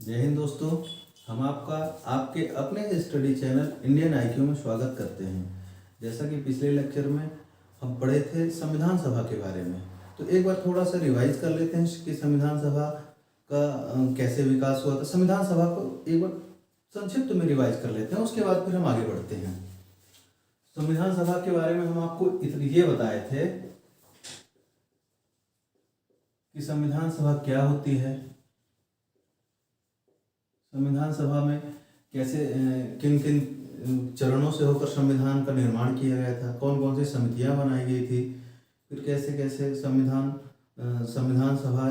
जय हिंद दोस्तों। हम आपका आपके अपने स्टडी चैनल इंडियन आईक्यू में स्वागत करते हैं। जैसा कि पिछले लेक्चर में हम पढ़े थे संविधान सभा के बारे में, तो एक बार थोड़ा सा रिवाइज कर लेते हैं कि संविधान सभा का कैसे विकास हुआ था। संविधान सभा को एक बार संक्षिप्त में रिवाइज कर लेते हैं, उसके बाद फिर हम आगे बढ़ते हैं। संविधान सभा के बारे में हम आपको ये बताए थे कि संविधान सभा क्या होती है, संविधान सभा में कैसे किन किन चरणों से होकर संविधान का निर्माण किया गया था, कौन कौन सी समितियां बनाई गई थी, फिर कैसे कैसे संविधान सभा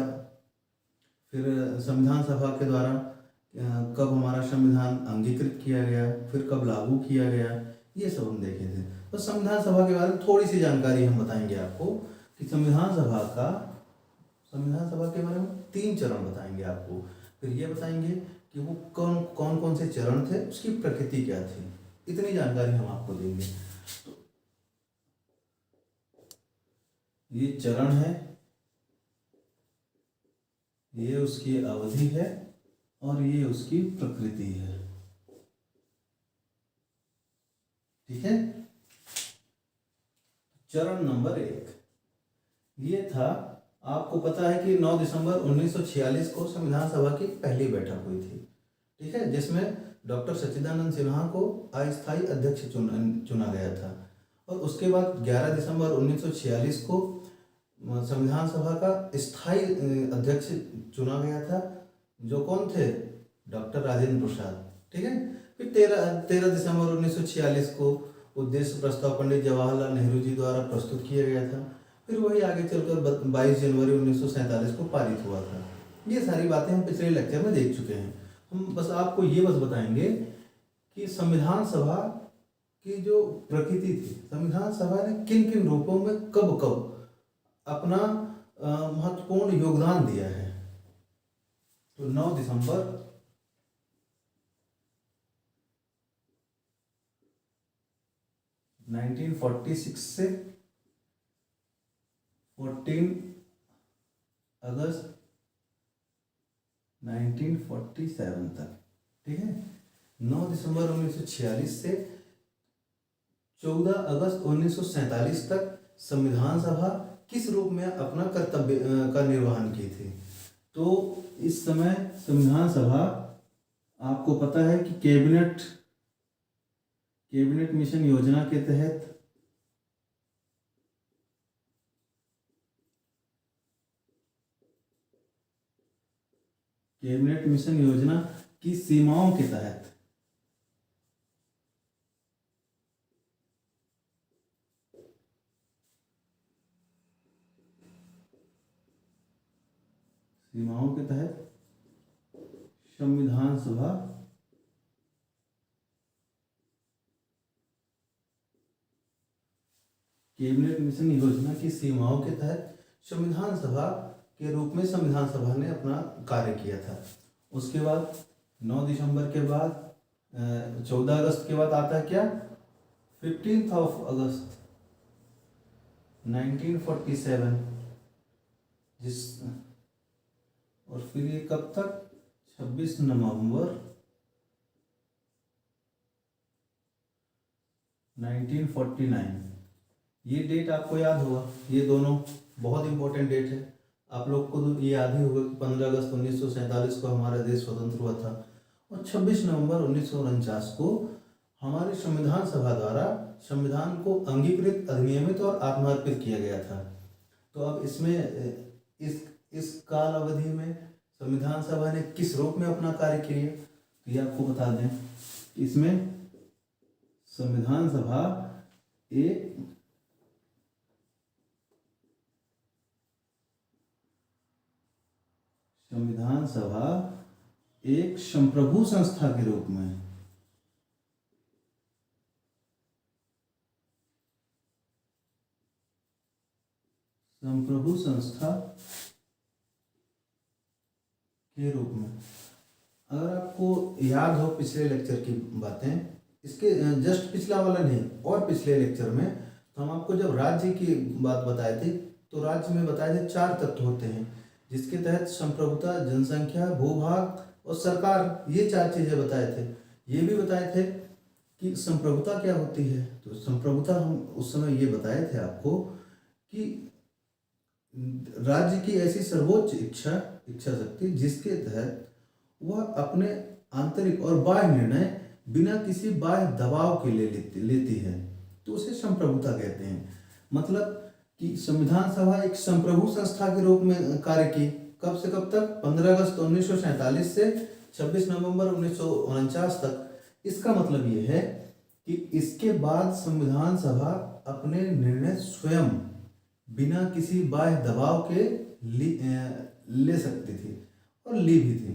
फिर संविधान सभा के द्वारा कब हमारा संविधान अंगीकृत किया गया, फिर कब लागू किया गया, ये सब हम देखे थे। तो संविधान सभा के बारे में थोड़ी सी जानकारी हम बताएंगे आपको कि संविधान सभा के बारे में 3 चरण बताएंगे आपको। फिर ये बताएंगे कि वो कौन कौन से चरण थे, उसकी प्रकृति क्या थी, इतनी जानकारी हम आपको देंगे। तो ये चरण है, ये उसकी अवधि है और ये उसकी प्रकृति है। ठीक है। चरण नंबर 1 ये था, आपको पता है कि 9 दिसंबर 1946 को संविधान सभा की पहली बैठक हुई थी। ठीक है, जिसमें डॉक्टर सच्चिदानंद सिन्हा को अस्थायी अध्यक्ष चुना गया था। और उसके बाद 11 दिसंबर 1946 को संविधान सभा का स्थायी अध्यक्ष चुना गया था, जो कौन थे? डॉक्टर राजेंद्र प्रसाद। ठीक है। फिर 13 दिसंबर 1946 को उद्देश्य प्रस्ताव पंडित जवाहरलाल नेहरू जी द्वारा प्रस्तुत किया गया था। फिर वही आगे चलकर 22 जनवरी 1947 को पारित हुआ था। ये सारी बातें हम पिछले लेक्चर में देख चुके हैं। हम बस आपको ये बताएंगे कि संविधान सभा की जो प्रकृति थी, संविधान सभा ने किन किन रूपों में कब कब अपना महत्वपूर्ण योगदान दिया है। तो 9 दिसंबर 1946 से 14 अगस्त 1947 तक। ठीक है। 9 दिसंबर 1946 से 14 अगस्त 1947 तक संविधान सभा किस रूप में अपना कर्तव्य का निर्वहन की थी। तो इस समय संविधान सभा, आपको पता है कि कैबिनेट मिशन योजना के तहत कैबिनेट मिशन योजना की सीमाओं के तहत संविधान सभा कैबिनेट मिशन योजना की सीमाओं के तहत संविधान सभा के रूप में संविधान सभा ने अपना कार्य किया था। उसके बाद 9 दिसंबर के बाद 14 अगस्त के बाद आता है क्या? 15 अगस्त 1947, और फिर ये कब तक? 26 नवंबर 1949। ये डेट आपको याद होगा, ये दोनों बहुत इंपॉर्टेंट डेट है। आप लोग को तो ये याद ही होगा कि 15 अगस्त 1947 को हमारा देश स्वतंत्र हुआ था और 26 नवंबर 1949 को हमारे संविधान सभा द्वारा संविधान को अंगीकृत, अधिनियमित और आत्मार्पित किया गया था। तो अब इसमें इस काल अवधि में संविधान सभा ने किस रूप में अपना कार्य किया, तो ये आपको बता दें। इसमें संविधान सभा एक संप्रभु संस्था के रूप में अगर आपको याद हो पिछले लेक्चर की बातें, इसके जस्ट पिछला वाला नहीं और पिछले लेक्चर में तो हम आपको जब राज्य की बात बताए थे, तो राज्य में बताए थे 4 तत्व होते हैं, जिसके तहत संप्रभुता, जनसंख्या, भूभाग और सरकार, ये 4 चीजें बताए थे। ये भी बताए थे कि संप्रभुता क्या होती है। तो संप्रभुता हम उस समय ये बताए थे आपको कि राज्य की ऐसी सर्वोच्च इच्छा शक्ति जिसके तहत वह अपने आंतरिक और बाह्य निर्णय बिना किसी बाह्य दबाव के लेती है, तो उसे संप्रभुता कहते हैं। मतलब कि संविधान सभा एक संप्रभु संस्था के रूप में कार्य की। कब से कब तक? 15 अगस्त 1947 से 26 नवंबर 1949 तक। इसका मतलब ये है कि इसके बाद संविधान सभा अपने निर्णय स्वयं बिना किसी बाह्य दबाव के ले सकती थी और ली भी थी।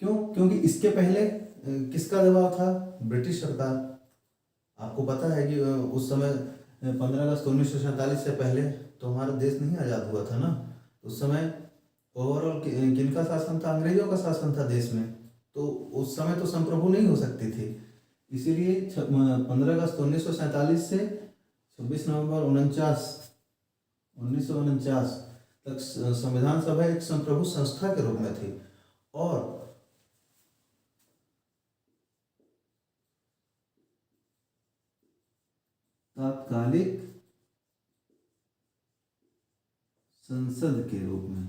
क्यों? क्योंकि इसके पहले किसका दबाव था? ब्रिटिश सरकार। आपको पता है कि उस समय 15 अगस्त 1947 से पहले तो हमारा देश नहीं आज़ाद हुआ था ना। उस समय ओवरऑल किनका शासन था? अंग्रेजों का शासन था देश में। तो उस समय तो संप्रभु नहीं हो सकती थी। इसीलिए 15 अगस्त 1947 से 26 नवंबर 1949 तक संविधान सभा एक संप्रभु संस्था के रूप में थी। और तात्कालिक संसद के रूप में।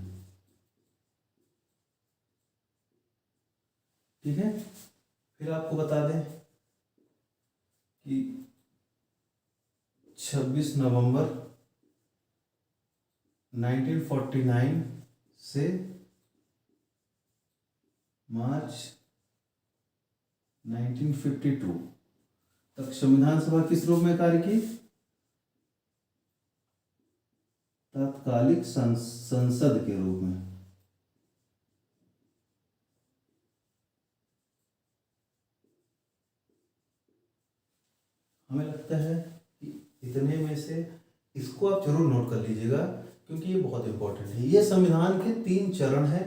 ठीक है। फिर आपको बता दें कि 26 नवंबर 1949 से मार्च 1952 तक संविधान सभा किस रूप में कार्य की? तात्कालिक संसद के रूप में। हमें लगता है कि इतने में से इसको आप जरूर नोट कर लीजिएगा, क्योंकि ये बहुत इंपॉर्टेंट है। ये संविधान के 3 चरण हैं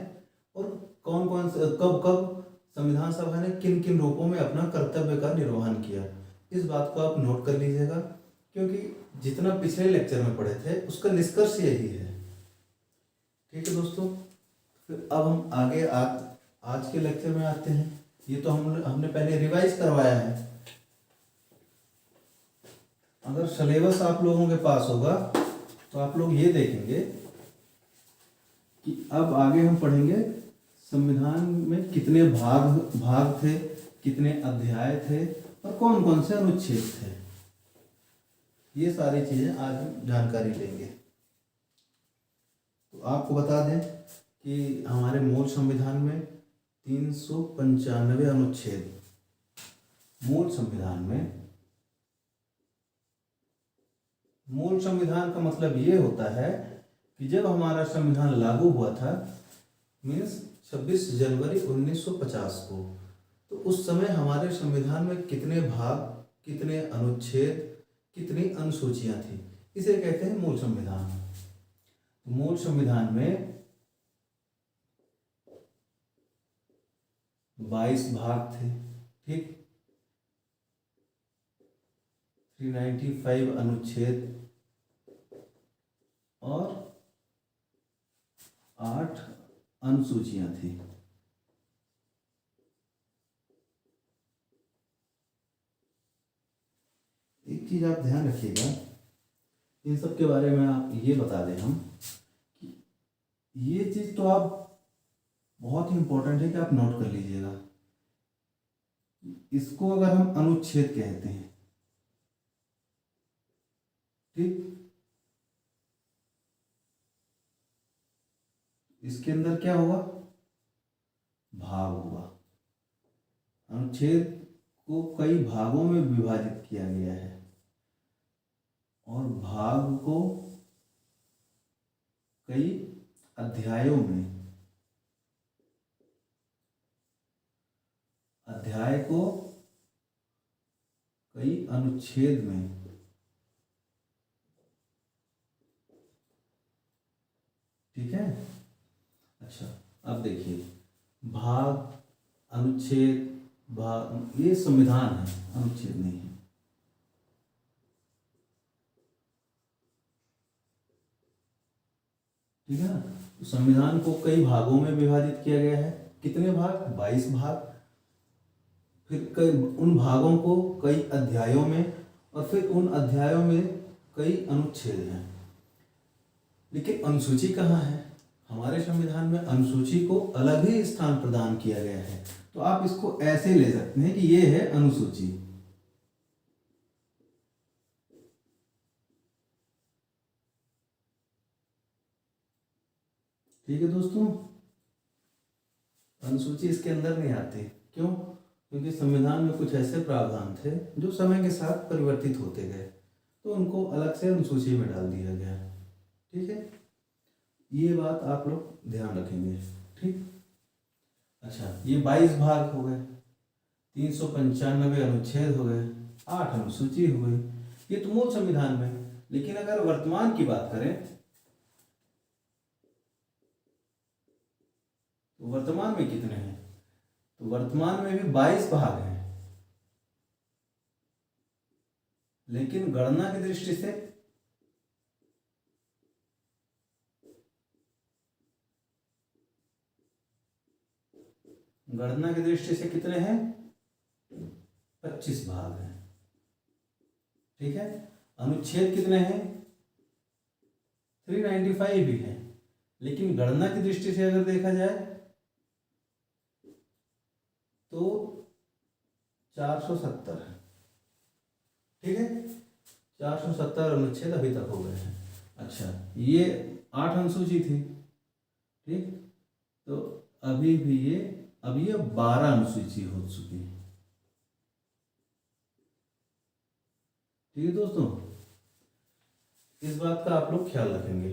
और कौन कौन से कब कब संविधान सभा ने किन किन रूपों में अपना कर्तव्य का निर्वहन किया, इस बात को आप नोट कर लीजिएगा, क्योंकि जितना पिछले लेक्चर में पढ़े थे उसका निष्कर्ष यही है। ठीक है दोस्तों, फिर अब हम आगे आज के लेक्चर में आते हैं। ये तो हमने पहले रिवाइज करवाया है। अगर सिलेबस आप लोगों के पास होगा तो आप लोग ये देखेंगे कि अब आगे हम पढ़ेंगे संविधान में कितने भाग थे, कितने अध्याय थे और कौन कौन से अनुच्छेद थे। ये सारी चीजें आज हम जानकारी लेंगे। तो आपको बता दें कि हमारे मूल संविधान में 395 अनुच्छेद। मूल संविधान का मतलब ये होता है कि जब हमारा संविधान लागू हुआ था, मीन्स 26 जनवरी 1950 को, तो उस समय हमारे संविधान में कितने भाग, कितने अनुच्छेद, कितनी अनुसूचियां थी, इसे कहते हैं मूल संविधान। मूल संविधान में 22 भाग थे। ठीक, 395 अनुच्छेद और 8 अनुसूचियां थी। एक चीज आप ध्यान रखिएगा, इन सब के बारे में आप ये बता दें हम कि ये चीज तो आप बहुत ही इंपॉर्टेंट है कि आप नोट कर लीजिएगा। इसको अगर हम अनुच्छेद कहते हैं, ठीक, इसके अंदर क्या होगा? भाग होगा। अनुच्छेद को कई भागों में विभाजित किया गया है और भाग को कई अध्यायों में, अध्याय को कई अनुच्छेद में, ठीक है। अच्छा, अब देखिए, भाग, अनुच्छेद, भाग, ये संविधान है, अनुच्छेद नहीं है। ठीक है ना। तो संविधान को कई भागों में विभाजित किया गया है कितने भाग? 22 भाग। फिर कई उन भागों को कई अध्यायों में, और फिर उन अध्यायों में कई अनुच्छेद हैं। लेकिन अनुसूची कहाँ है? हमारे संविधान में अनुसूची को अलग ही स्थान प्रदान किया गया है। तो आप इसको ऐसे ले सकते हैं कि ये है अनुसूची। ठीक है दोस्तों, अनुसूची इसके अंदर नहीं आती। क्यों? क्योंकि संविधान में कुछ ऐसे प्रावधान थे जो समय के साथ परिवर्तित होते गए, तो उनको अलग से अनुसूची में डाल दिया गया। ठीक है, ये बात आप लोग ध्यान रखेंगे। ठीक, अच्छा, ये 22 भाग हो गए, 395 अनुच्छेद हो गए, 8 अनुसूची हो गई। ये तो मूल संविधान में। लेकिन अगर वर्तमान की बात करें तो वर्तमान में कितने हैं? तो वर्तमान में भी 22 भाग हैं, लेकिन गणना की दृष्टि से कितने हैं? 25 भाग हैं। ठीक है, अनुच्छेद कितने हैं? 395 भी हैं, लेकिन गणना की दृष्टि से अगर देखा जाए तो 470 है। ठीक है, 470 अनुच्छेद अभी तक हो गए हैं। अच्छा, ये 8 अनुसूची थी। ठीक, तो अभी ये 12 अनुसूची हो चुकी है। ठीक है दोस्तों, इस बात का आप लोग ख्याल रखेंगे।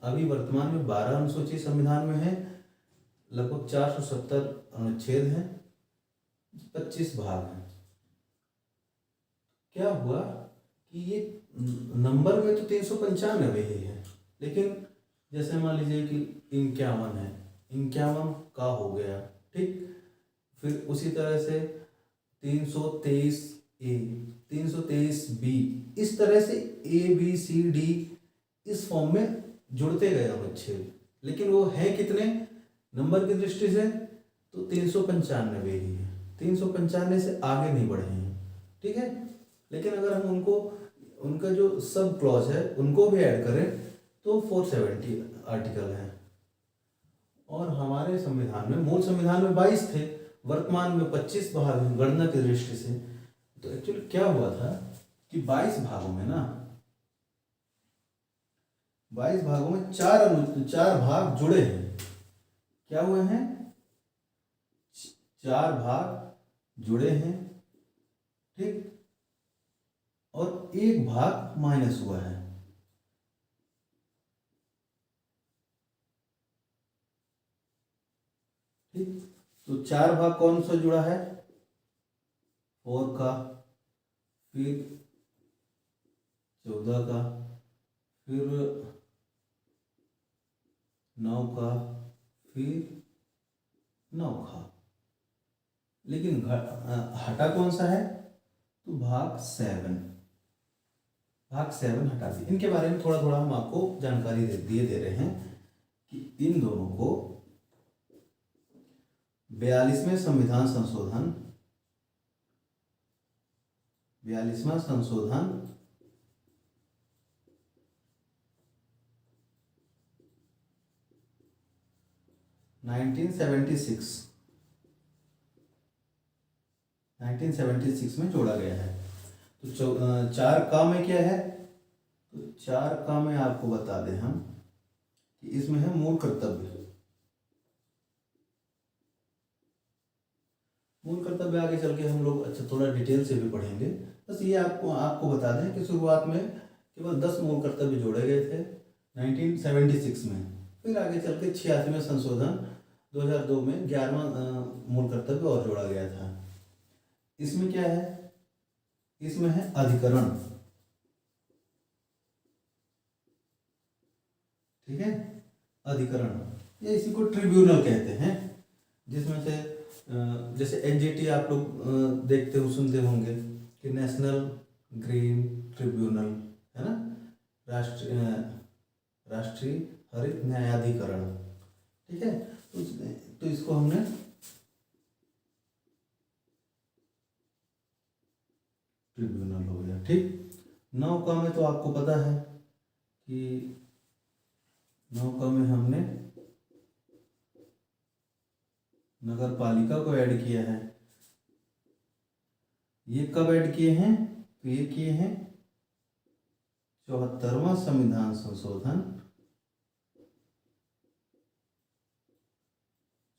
अभी वर्तमान में 12 अनुसूची संविधान में है, लगभग 470 अनुच्छेद हैं, 25 भाग हैं। क्या हुआ कि ये नंबर में तो 395 ही है, लेकिन जैसे मान लीजिए कि 51 है, 51 का हो गया। ठीक, फिर उसी तरह से 323A, 323B, इस तरह से ABCD इस फॉर्म में जुड़ते गए अनुच्छेद। लेकिन वो है कितने नंबर की दृष्टि से? तो 395 ही है, 395 से आगे नहीं बढ़े हैं। ठीक है, लेकिन अगर हम उनका जो सब क्लॉज है उनको भी ऐड करें तो 470 आर्टिकल है। और हमारे संविधान में, मूल संविधान में 22 थे, वर्तमान में 25 भाग हैं गणना की दृष्टि से। तो एक्चुअली क्या हुआ था कि 22 भागों में ना, 22 भागों में चार भाग जुड़े हैं। क्या हुए हैं? 4 भाग जुड़े हैं। ठीक, और 1 भाग माइनस हुआ है। ठीक, तो 4 भाग कौन सा जुड़ा है? 4 का, फिर 14 का, फिर 9 का, फिर 9 का। लेकिन हटा कौन सा है? तो भाग 7 हटा दी। इनके बारे में थोड़ा थोड़ा हम आपको जानकारी दे रहे हैं कि इन दोनों को 42वें संविधान संशोधन 42वां संशोधन 1976 में जोड़ा गया है। तो 4 का में क्या है? तो 4 का में आपको बता दें हम कि इसमें है मूल कर्तव्य। मूल कर्तव्य आगे चल के हम लोग अच्छा थोड़ा डिटेल से भी पढ़ेंगे। बस ये आपको बता दें कि शुरुआत में केवल 10 मूल कर्तव्य जोड़े गए थे 1976 में। फिर आगे चल के 86वें संशोधन 2002 में 11वां मूल कर्तव्य और जोड़ा गया था। इसमें क्या है? इसमें है अधिकरण। ठीक है, अधिकरण, ये इसी को ट्रिब्यूनल कहते हैं, जिसमें से जैसे एनजीटी आप लोग देखते हो सुनते होंगे कि नेशनल ग्रीन ट्रिब्यूनल है ना, राष्ट्रीय हरित न्यायाधिकरण। ठीक है, तो इसको हमने ट्रिब्यूनल हो गया। ठीक, 9 का में तो आपको पता है कि 9 का में हमने नगर पालिका को ऐड किया है। ये कब ऐड किए हैं? तो ये किए हैं 74वां संविधान संशोधन,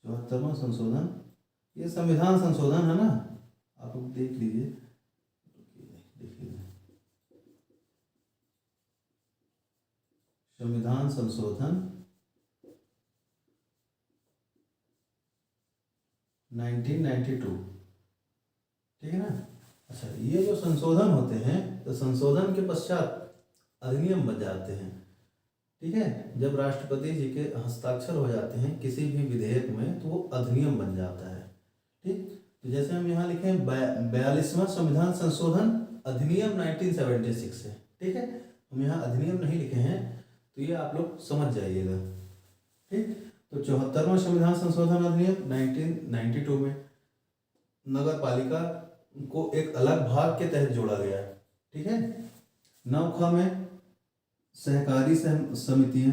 74वां संशोधन, ये संविधान संशोधन है ना, आप लोग देख लीजिए, देखिए संविधान संशोधन 1992, ठीक है ना। अच्छा, ये जो संशोधन होते हैं तो संशोधन के पश्चात अधिनियम बन जाते हैं। ठीक है, जब राष्ट्रपति जी के हस्ताक्षर हो जाते हैं किसी भी विधेयक में तो वो अधिनियम बन जाता है। ठीक, तो जैसे हम यहाँ लिखे हैं 42वां संविधान संशोधन अधिनियम 1976 है। ठीक है, हम यहाँ अधिनियम नहीं लिखे हैं तो ये आप लोग समझ जाइएगा। ठीक, तो 74वां संविधान संशोधन अधिनियम 1992 में नगर पालिका को एक अलग भाग के तहत जोड़ा गया। ठीक है, 9 ख में सहकारी समितियां,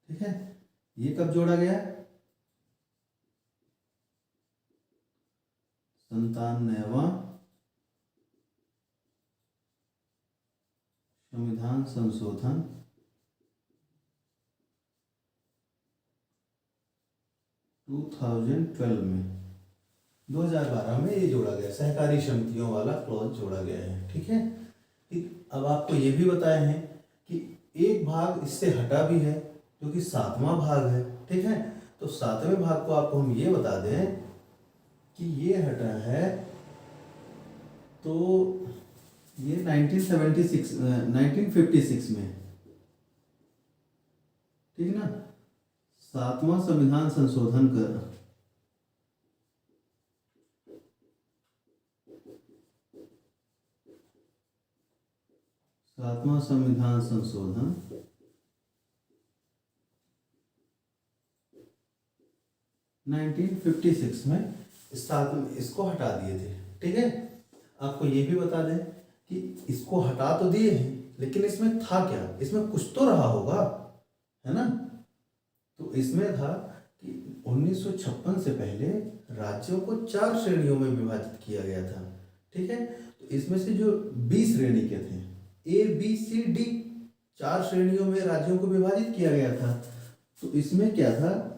ठीक है, ये कब जोड़ा गया? 97वां संविधान संशोधन 2012 में, 2012 में ये जोड़ा गया, सहकारी समितियों वाला क्लॉज जोड़ा गया है। ठीक है, ठीक, अब आपको ये भी बताए हैं कि एक भाग इससे हटा भी है जो कि 7वां भाग है। ठीक है, तो 7वें भाग को आपको हम ये बता दें कि ये हटा है, तो ये 1956 में, ठीक है ना, 7वां संविधान संशोधन कर 7वां संविधान संशोधन 1956 में इसको हटा दिए थे। ठीक है, आपको ये भी बता दें कि इसको हटा तो दिए हैं लेकिन इसमें था क्या, इसमें कुछ तो रहा होगा, है ना। तो इसमें था कि 1956 से पहले राज्यों को 4 श्रेणियों में विभाजित किया गया था। ठीक है, तो इसमें से जो 20 श्रेणी के थे, ABCD 4 श्रेणियों में राज्यों को विभाजित किया गया था। तो इसमें क्या था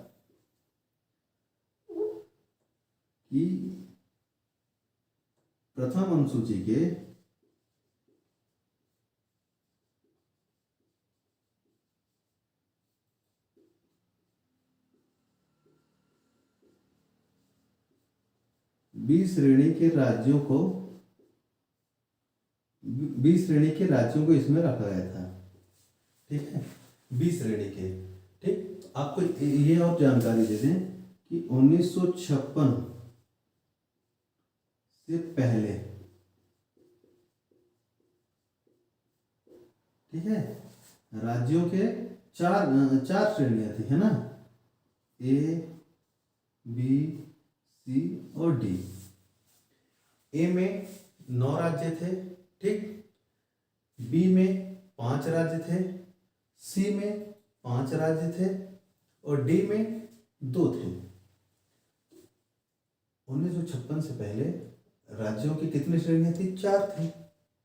कि प्रथम अनुसूची के बीस श्रेणी के राज्यों को इसमें रखा गया था। ठीक है, 20 श्रेणी के। ठीक, आपको ये और जानकारी दे दें कि 1956 से पहले, ठीक है, राज्यों के चार श्रेणियां थी, है ना, A, B, C और D। A में 9 राज्य थे, ठीक, B में 5 राज्य थे, C में 5 राज्य थे और D में 2 थे। 1956 से पहले राज्यों की कितनी श्रेणियां थी? 4 थी।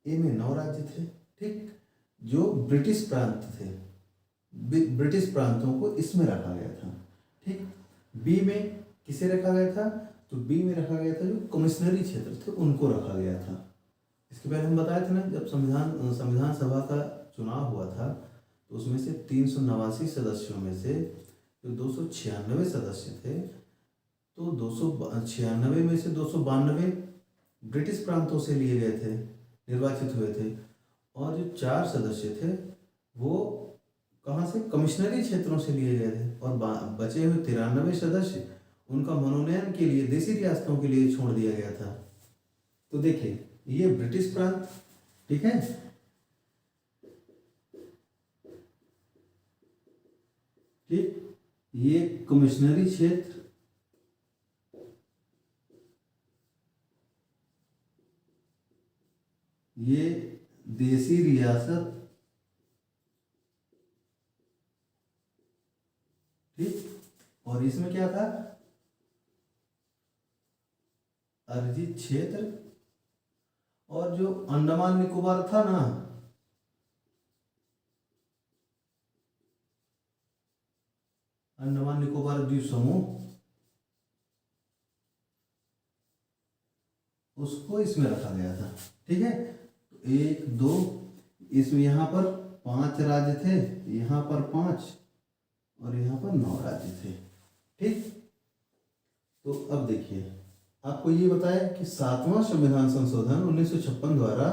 ए में 9 राज्य थे, ठीक, जो ब्रिटिश प्रांत थे, ब्रिटिश प्रांतों को इसमें रखा गया था। ठीक, बी में किसे रखा गया था? तो बी में रखा गया था जो कमिश्नरी क्षेत्र थे उनको रखा गया था। इसके पहले हम बताए थे ना, जब संविधान सभा का चुनाव हुआ था तो उसमें से 389 सदस्यों में से जो 296 सदस्य थे, तो 296 में से 292 ब्रिटिश प्रांतों से लिए गए थे, निर्वाचित हुए थे, और जो 4 सदस्य थे वो कहाँ से? कमिश्नरी क्षेत्रों से लिए गए थे, और बचे हुए 93 सदस्य उनका मनोनयन के लिए देशी रियासतों के लिए छोड़ दिया गया था। तो देखिए, ये ब्रिटिश प्रांत, ठीक है, ठीक, ये कमिश्नरी क्षेत्र, ये देसी रियासत, ठीक। और इसमें क्या था, अर्जित क्षेत्र। और जो अंडमान निकोबार था ना, अंडमान निकोबार द्वीप समूह, उसको इसमें रखा गया था, ठीक है। तो 1 2, इसमें यहाँ पर 5 राज्य थे, यहाँ पर 5 और यहाँ पर 9 राज्य थे, ठीक। तो अब देखिए, आपको ये बताया कि 7वां संविधान संशोधन 1956 द्वारा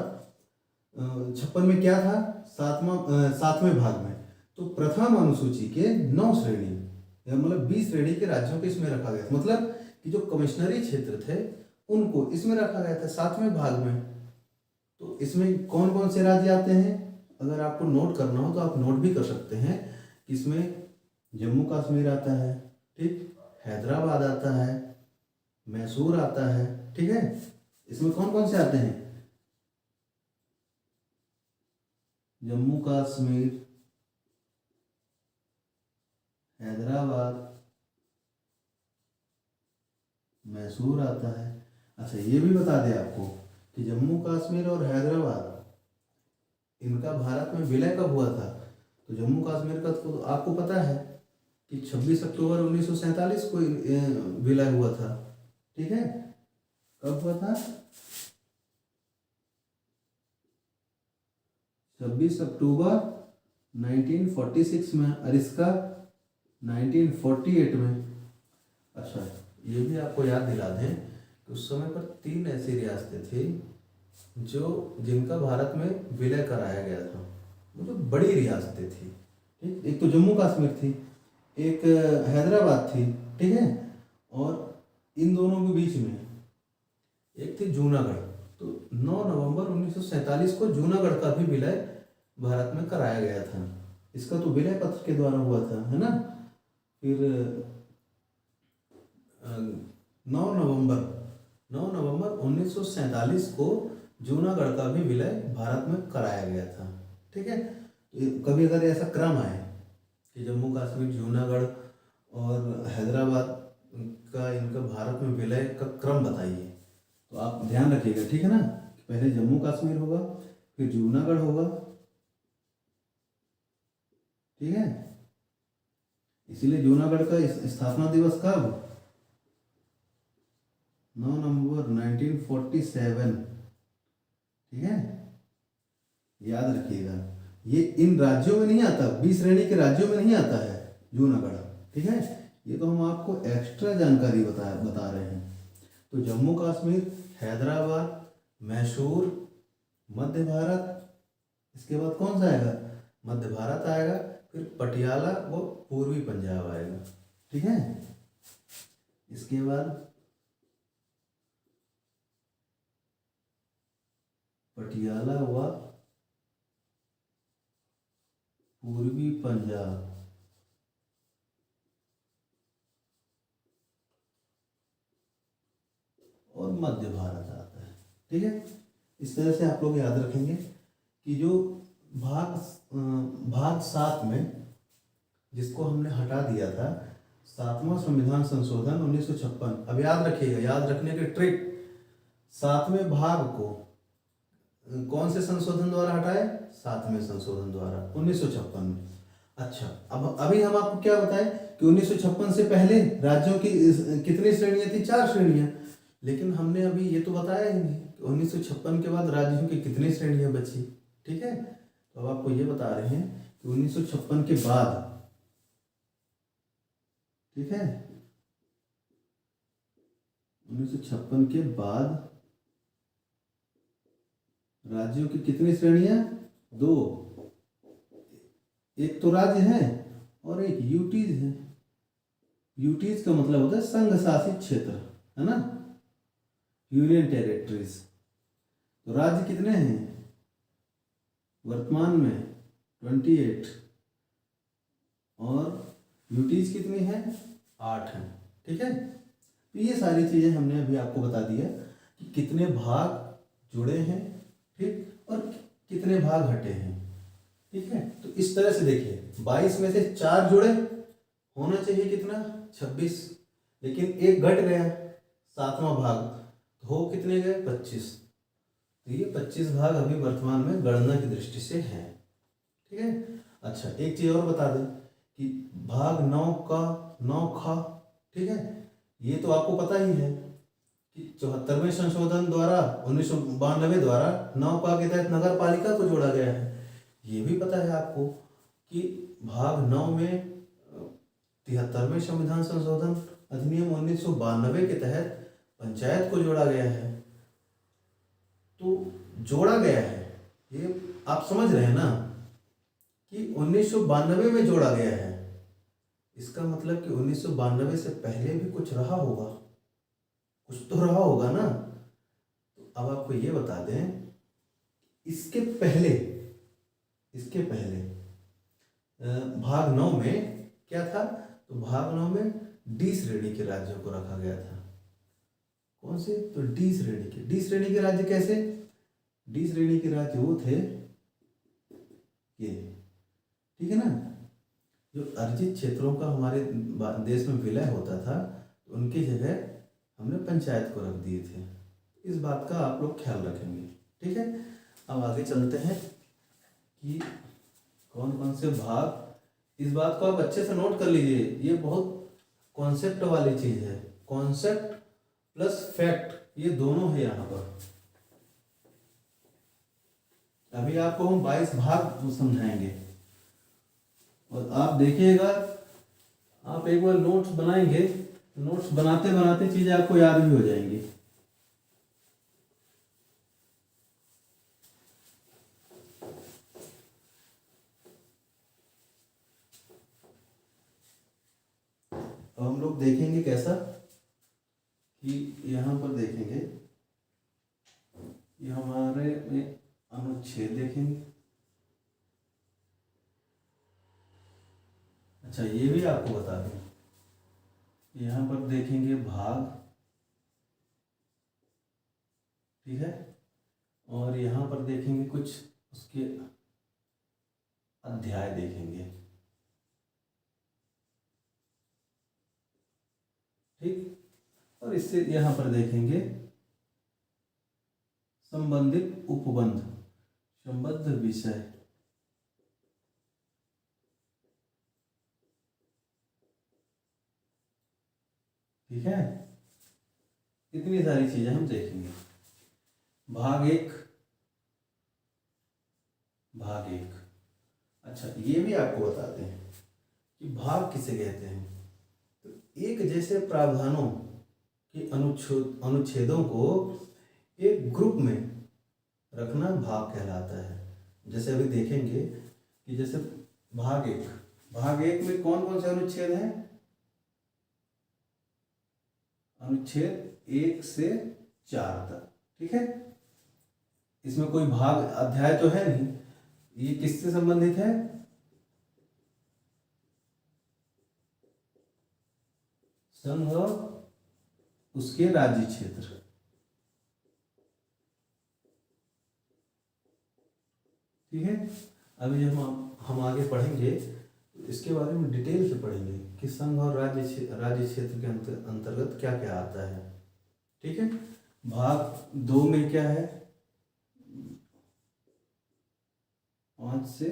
56 में क्या था, 7वें भाग में तो प्रथम अनुसूची के 9 श्रेणी, या मतलब 20 श्रेणी के राज्यों को इसमें रखा गया था। मतलब कि जो कमिश्नरी क्षेत्र थे उनको इसमें रखा गया था 7वें भाग में। तो इसमें कौन कौन से राज्य आते हैं, अगर आपको नोट करना हो तो आप नोट भी कर सकते हैं। इसमें जम्मू कश्मीर आता है, ठीक, हैदराबाद आता है, मैसूर आता है, ठीक है। इसमें कौन कौन से आते हैं, जम्मू कश्मीर, हैदराबाद, मैसूर आता है। अच्छा, ये भी बता दें आपको कि जम्मू कश्मीर और हैदराबाद, इनका भारत में विलय कब हुआ था। तो जम्मू कश्मीर का तो आपको पता है कि 26 अक्टूबर 1947 को विलय हुआ था, ठीक है। कब हुआ था, 26 अक्टूबर 1946 में, और इसका 1948 में। अच्छा, ये भी आपको याद दिला दें कि उस समय पर 3 ऐसी रियासतें थी जिनका भारत में विलय कराया गया था, मतलब बड़ी रियासतें थी, ठीक। एक तो जम्मू कश्मीर थी, एक हैदराबाद थी, ठीक है। और इन दोनों के बीच में एक थी जूनागढ़। तो 9 नवंबर 1947 को जूनागढ़ का भी विलय भारत में कराया गया था। इसका तो विलय पत्र के द्वारा हुआ था, है ना। फिर 9 नवंबर 1947 को जूनागढ़ का भी विलय भारत में कराया गया था, ठीक है। कभी अगर ऐसा क्रम आए कि जम्मू कश्मीर, जूनागढ़ और हैदराबाद का इनका भारत में विलय का क्रम बताइए, तो आप ध्यान रखिएगा, ठीक है ना। पहले जम्मू कश्मीर होगा, फिर जूनागढ़ होगा, ठीक है। इसीलिए जूनागढ़ का स्थापना दिवस कब, 9 नवंबर 1947, ठीक है। याद रखिएगा, ये इन राज्यों में नहीं आता, 20 श्रेणी के राज्यों में नहीं आता है जूनागढ़, ठीक है। ये तो हम आपको एक्स्ट्रा जानकारी बता रहे हैं। तो जम्मू कश्मीर, हैदराबाद, मैसूर, मध्य भारत, इसके बाद कौन सा आएगा, मध्य भारत आएगा, फिर पटियाला वो पूर्वी पंजाब आएगा, ठीक है। इसके बाद पटियाला हुआ पूर्वी पंजाब, और मध्य भारत आता है, ठीक है। इस तरह से आप लोग याद रखेंगे कि जो भाग 7 में जिसको हमने हटा दिया था, 7वां संविधान संशोधन 1956। अब याद रखिएगा, याद रखने की ट्रिक, 7वें भाग को कौन से संशोधन द्वारा हटाए, 7वें संशोधन द्वारा 1956 में। अच्छा, अब अभी हम आपको क्या बताएं कि 1956 से पहले राज्यों की कितनी श्रेणियां थी, 4 श्रेणियां। लेकिन हमने अभी ये तो बताया ही नहीं कि 1956 के बाद राज्यों की कितनी श्रेणियां बची, ठीक है। तो अब आपको ये बता रहे हैं कि 1956 के बाद, ठीक है, 1956 के बाद राज्यों की कितनी श्रेणियां, 2। एक तो राज्य है और एक यूटीज है। यूटीज का मतलब होता है संघ शासित क्षेत्र, है ना, यूनियन टेरिटरीज। तो राज्य कितने हैं वर्तमान में, 28, और यूटीज कितनी है, 8 है। ठीक है, तो ये सारी चीज़ें हमने अभी आपको बता दिया कि कितने भाग जुड़े हैं, ठीक, और कितने भाग हटे हैं। ठीक है, तो इस तरह से देखिए 22 में से 4 जुड़े, होना चाहिए कितना, 26, लेकिन एक घट गया, 7वां भाग, तो हो कितने गए, 25। तो ये 25 भाग अभी वर्तमान में गणना की दृष्टि से है। ठीक है, अच्छा एक चीज़ और बता दें कि भाग 9 का 9 खा, ठीक है, ये तो आपको पता ही है कि 74वें संशोधन द्वारा 1992 द्वारा 9 का के तहत नगर पालिका को जोड़ा गया है। ये भी पता है आपको कि भाग 9 में 73वें संविधान संशोधन अधिनियम 1992 के तहत पंचायत को जोड़ा गया है। तो जोड़ा गया है, ये आप समझ रहे हैं ना कि 1992 में जोड़ा गया है, इसका मतलब कि 1992 से पहले भी कुछ रहा होगा, कुछ तो रहा होगा ना। तो अब आपको ये बता दें, इसके पहले भाग 9 में क्या था, तो भाग 9 में डी श्रेणी के राज्यों को रखा गया था। कौन से, तो डी श्रेणी के राज्य कैसे, डी श्रेणी के राज्य वो थे ये, ठीक है ना, जो अर्जित क्षेत्रों का हमारे देश में विलय होता था, तो उनकी जगह हमने पंचायत को रख दिए थे। इस बात का आप लोग ख्याल रखेंगे। ठीक है, अब आगे चलते हैं कि कौन कौन से भाग, इस बात को आप अच्छे से नोट कर लीजिए, ये बहुत कॉन्सेप्ट वाली चीज़ है, कॉन्सेप्ट प्लस फैक्ट ये दोनों है यहाँ पर। अभी आपको हम 22 भाग समझाएंगे और आप देखिएगा, आप एक बार नोट्स बनाएंगे, नोट्स बनाते बनाते चीज़ें आपको याद भी हो जाएंगी। अब हम लोग देखेंगे कैसा कि यहाँ पर देखेंगे, ये हमारे में अनुच्छेद देखेंगे। अच्छा ये भी आपको बता दें, यहाँ पर देखेंगे भाग, ठीक है, और यहाँ पर देखेंगे कुछ उसके अध्याय देखेंगे। ठीक, और इससे यहाँ पर देखेंगे संबंधित उपबंध, संबद्ध विषय। ठीक है, इतनी सारी चीजें हम देखेंगे। भाग एक, अच्छा ये भी आपको बताते हैं कि भाग किसे कहते हैं। तो एक जैसे प्रावधानों के अनुच्छेदों को एक ग्रुप में रखना भाग कहलाता है। जैसे अभी देखेंगे कि जैसे भाग एक में कौन कौन से अनुच्छेद हैं, अनुच्छेद 1 से 4 तक। ठीक है, इसमें कोई भाग अध्याय तो है नहीं, ये किससे संबंधित है, संघ और उसके राज्य क्षेत्र। ठीक है, अभी जब हम आगे पढ़ेंगे तो इसके बारे में डिटेल से पढ़ेंगे कि संघ और राज्य क्षेत्र के अंतर्गत क्या क्या आता है। ठीक है, भाग 2 में क्या है, 5 से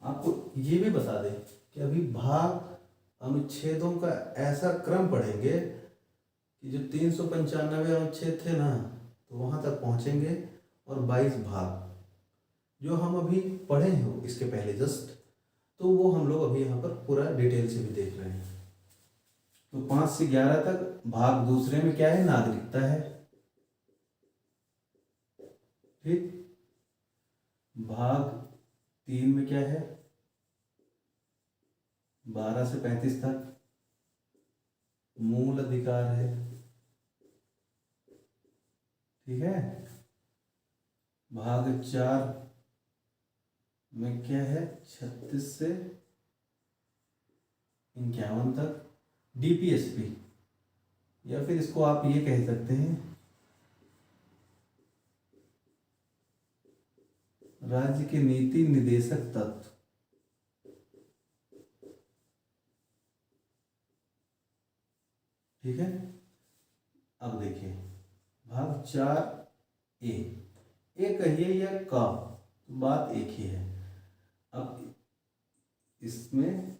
आपको ये भी बता दें कि अभी भाग अनुच्छेदों का ऐसा क्रम पढ़ेंगे कि जो 395 अनुच्छेद थे ना, तो वहाँ तक पहुँचेंगे, और 22 भाग जो हम अभी पढ़े हैं इसके पहले जस्ट, तो वो हम लोग अभी यहाँ पर पूरा डिटेल से भी देख रहे हैं। तो 5 से 11 तक भाग दूसरे में क्या है, नागरिकता है। ठीक, भाग 3 में क्या है, 12 से 35 तक मूल अधिकार है। ठीक है, भाग 4 में क्या है, 36 से 51 तक DPSP, या फिर इसको आप ये कह सकते हैं राज्य के नीति निदेशक तत्व। ठीक है, अब देखिए भाग 4A, ए कहिए या का, बात एक ही है। अब इसमें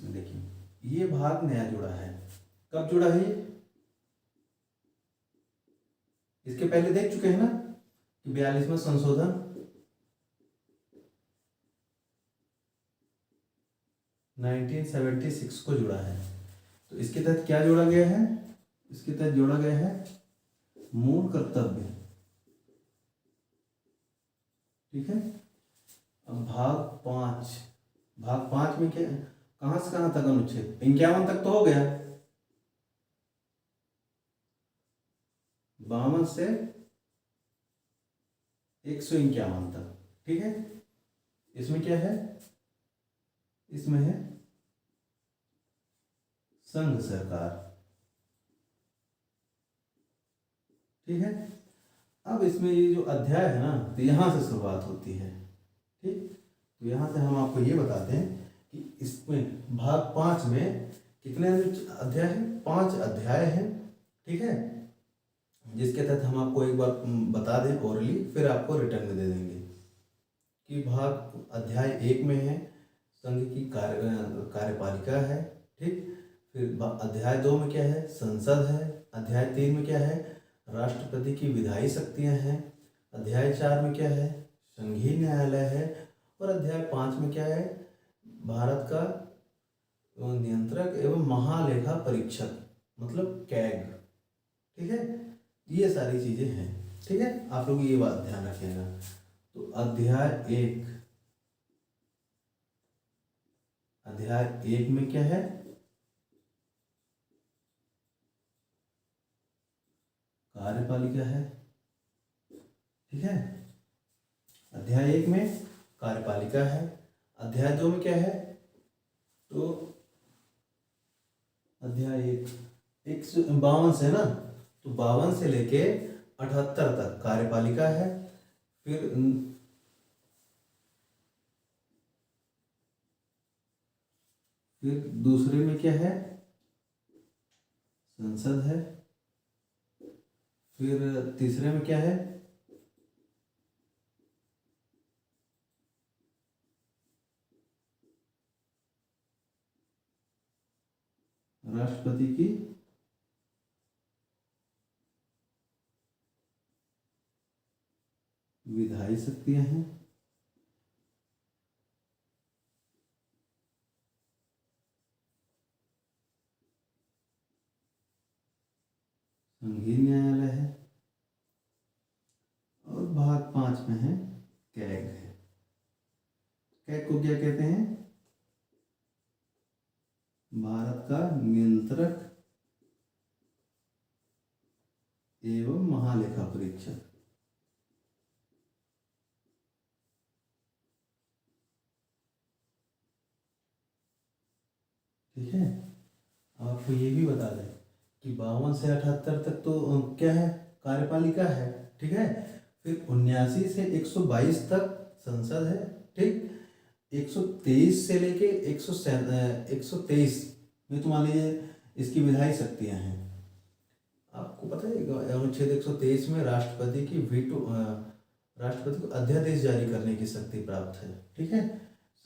देखिए ये भाग नया जुड़ा है। कब जुड़ा है ये? इसके पहले देख चुके हैं ना कि 42वां संशोधन 1976 को जुड़ा है। तो इसके तहत क्या जोड़ा गया है? इसके तहत जोड़ा गया है मूल कर्तव्य। ठीक है, अब भाग पांच में क्या, कहां से कहां तक अनुच्छेद? 51 तक तो हो गया, 52 से 151 तक। ठीक है, इसमें क्या है? इसमें है संघ सरकार। ठीक है, अब इसमें ये जो अध्याय है ना, तो यहां से शुरुआत होती है। ठीक, तो यहां से हम आपको ये बताते हैं कि इसमें भाग 5 में कितने अध्याय हैं? 5 अध्याय हैं। ठीक है, जिसके तहत हम आपको एक बार बता दें ओरली, फिर आपको रिटर्न में दे देंगे कि भाग अध्याय 1 में है संघ की कार्यपालिका है। ठीक, फिर अध्याय 2 में क्या है? संसद है। अध्याय 3 में क्या है? राष्ट्रपति की विधायी शक्तियां हैं। अध्याय 4 में क्या है? संघीय न्यायालय है। और अध्याय 5 में क्या है? भारत का नियंत्रक एवं महालेखा परीक्षक, मतलब कैग। ठीक है, ये सारी चीजें हैं। ठीक है, आप लोग ये बात ध्यान रखिएगा। तो अध्याय 1 में क्या है? कार्यपालिका है। ठीक है, अध्याय 1 में कार्यपालिका है। अध्याय 2 में क्या है? तो अध्याय 152 से ना, तो 52 से लेके 78 तक कार्यपालिका है। फिर दूसरे में क्या है? संसद है। फिर तीसरे में क्या है? राष्ट्रपति की विधायी शक्तियां हैं। संघीय न्यायालय है। और भाग 5 में है कैग है। कैग को क्या कहते हैं? भारत का नियंत्रक एवं महालेखा परीक्षक। ठीक है, आपको ये भी बता दें कि 52 से 78 तक तो क्या है? कार्यपालिका है। ठीक है, फिर 79 से 122 तक संसद है। ठीक, 123 से लेके 123 में तो मान लीजिए इसकी विधायी शक्तियां हैं। आपको पता है अनुच्छेद 123 में राष्ट्रपति की राष्ट्रपति को अध्यादेश जारी करने की शक्ति प्राप्त है। ठीक है,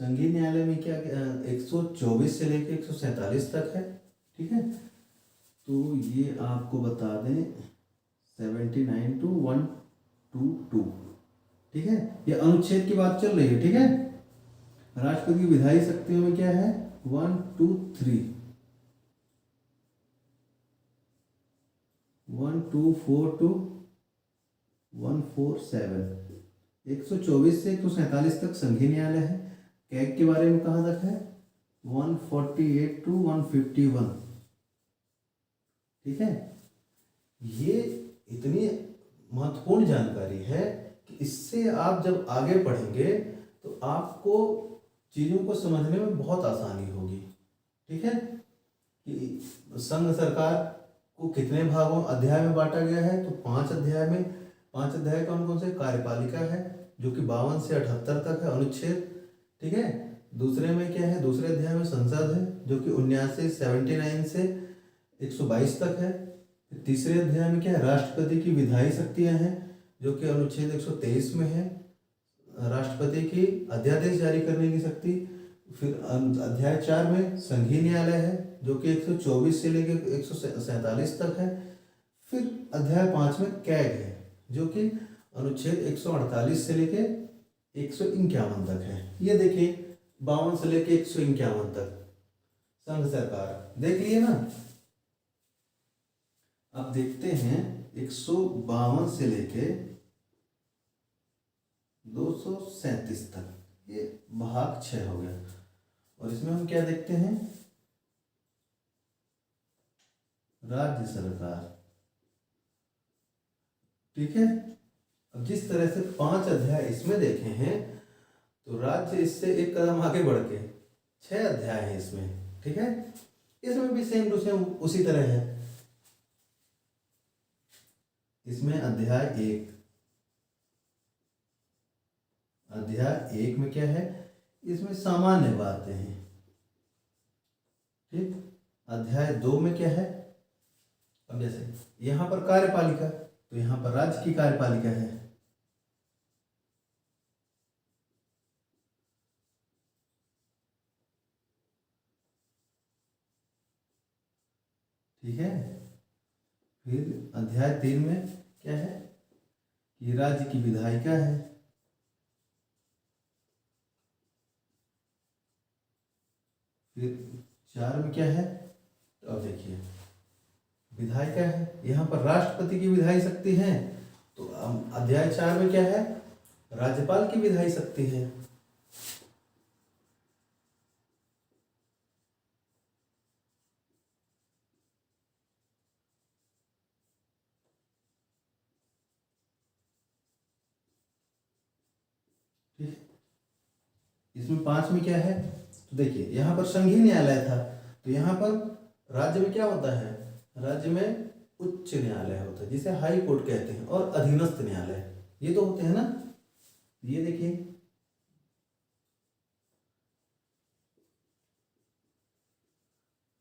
संघीय न्यायालय में क्या 124 से लेके 147 तक है। ठीक है, तो ये आपको बता दें 79 to 122। ठीक है, ये अनुच्छेद की बात चल रही है। ठीक है, राष्ट्रपति की विधायी शक्तियों में क्या है? 1, 2, 3, 1, 2, 4 to 147। 124 से 147 तक संघीय न्यायालय है। कैग के बारे में कहाँ तक है? 148 to 151। ठीक है, ये इतनी महत्वपूर्ण जानकारी है कि इससे आप जब आगे पढ़ेंगे तो आपको चीज़ों को समझने में बहुत आसानी होगी। ठीक है, कि संघ सरकार को कितने भागों अध्याय में बांटा गया है, तो 5 अध्याय में। 5 अध्याय कौन कौन से? कार्यपालिका है जो कि 52 से 78 तक है अनुच्छेद। ठीक है, दूसरे में क्या है? दूसरे अध्याय में संसद है जो कि 79 से 122 तक है। तीसरे अध्याय में क्या है? राष्ट्रपति की विधायी शक्तियां हैं जो कि अनुच्छेद 123 में है। राष्ट्रपति की अध्यादेश जारी करने की शक्ति। फिर अध्याय 4 में संघीय न्यायालय है जो कि 124 से लेकर 147 तक है। फिर अध्याय 5 में कैग है जो कि अनुच्छेद 148 से लेके 151 तक है। ये देखिए 52 से लेके 151 तक संघ सरकार देख लिए ना। अब देखते हैं 152 से लेके 237 तक, ये भाग 6 हो गया। और इसमें हम क्या देखते हैं? राज्य सरकार। ठीक है, अब जिस तरह से 5 अध्याय इसमें देखे हैं, तो राज्य इससे एक कदम आगे बढ़ के 6 अध्याय है इसमें। ठीक है, इसमें भी सेम टू सेम उसी तरह है। इसमें अध्याय 1 में क्या है? इसमें सामान्य बातें हैं। ठीक, अध्याय 2 में क्या है? अब जैसे यहाँ पर कार्यपालिका, तो यहाँ पर राज्य की कार्यपालिका है। ठीक है, फिर अध्याय 3 में क्या है? कि राज्य की विधायिका है। फिर 4 में क्या है? तो अब देखिए विधायिका है, यहाँ पर राष्ट्रपति की विधायी शक्ति है। तो अध्याय 4 में क्या है? राज्यपाल की विधायी शक्ति है। ठीक, इसमें 5 में क्या है? तो देखिए यहाँ पर संघीय न्यायालय था, तो यहाँ पर राज्य में क्या होता है? राज्य में उच्च न्यायालय होता है जिसे हाई कोर्ट कहते हैं, और अधीनस्थ न्यायालय, ये तो होते हैं ना। ये देखिए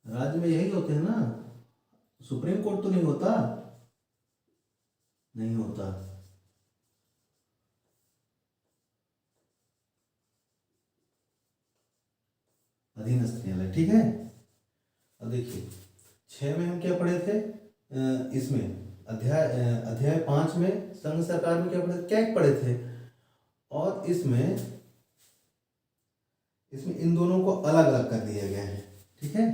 राज्य में यही होते हैं ना, सुप्रीम कोर्ट तो नहीं होता, नहीं होता। अधीनस्थ न्यायालय। ठीक है, अब देखिए 6 में हम क्या पढ़े थे? इसमें अध्याय 5 में संघ सरकार में क्या पढ़े? कैग पढ़े थे। और इसमें इन दोनों को अलग अलग कर दिया गया है। ठीक है,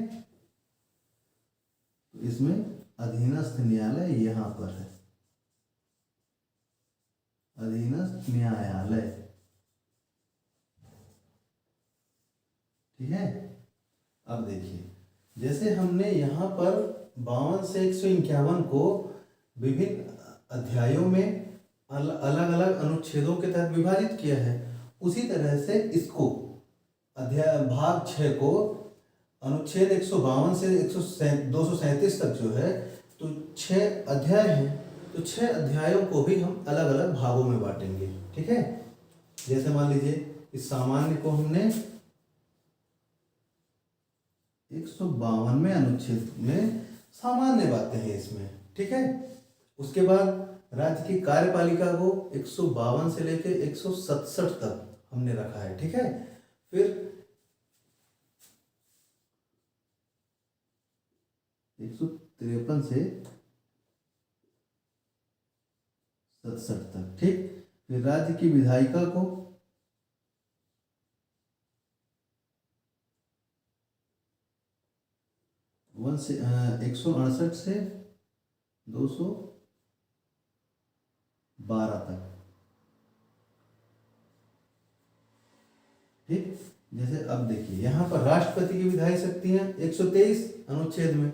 तो इसमें अधीनस्थ न्यायालय यहाँ पर है, अधीनस्थ न्यायालय। ठीक है, अब देखिए जैसे हमने यहाँ पर 52 से 151 को विभिन्न अध्यायों में अलग अलग अनुच्छेदों के तहत विभाजित किया है, उसी तरह से इसको अध्याय भाग 6 को अनुच्छेद 152 से 237 तक जो है, तो 6 अध्याय हैं, तो 6 अध्यायों को भी हम अलग अलग भागों में बांटेंगे। ठीक है, जैसे मान लीजिए इस सामान्य को हमने 152वें अनुच्छेद में सामान्य बातें हैं इसमें। ठीक है, उसके बाद राज्य की कार्यपालिका को 152 से लेकर 167 तक हमने रखा है। ठीक है, फिर 153 से 67 तक। ठीक, फिर राज्य की विधायिका को 168 से 212 तक। ठीक, जैसे अब देखिए यहाँ पर राष्ट्रपति की विधायी शक्ति है 123 अनुच्छेद में।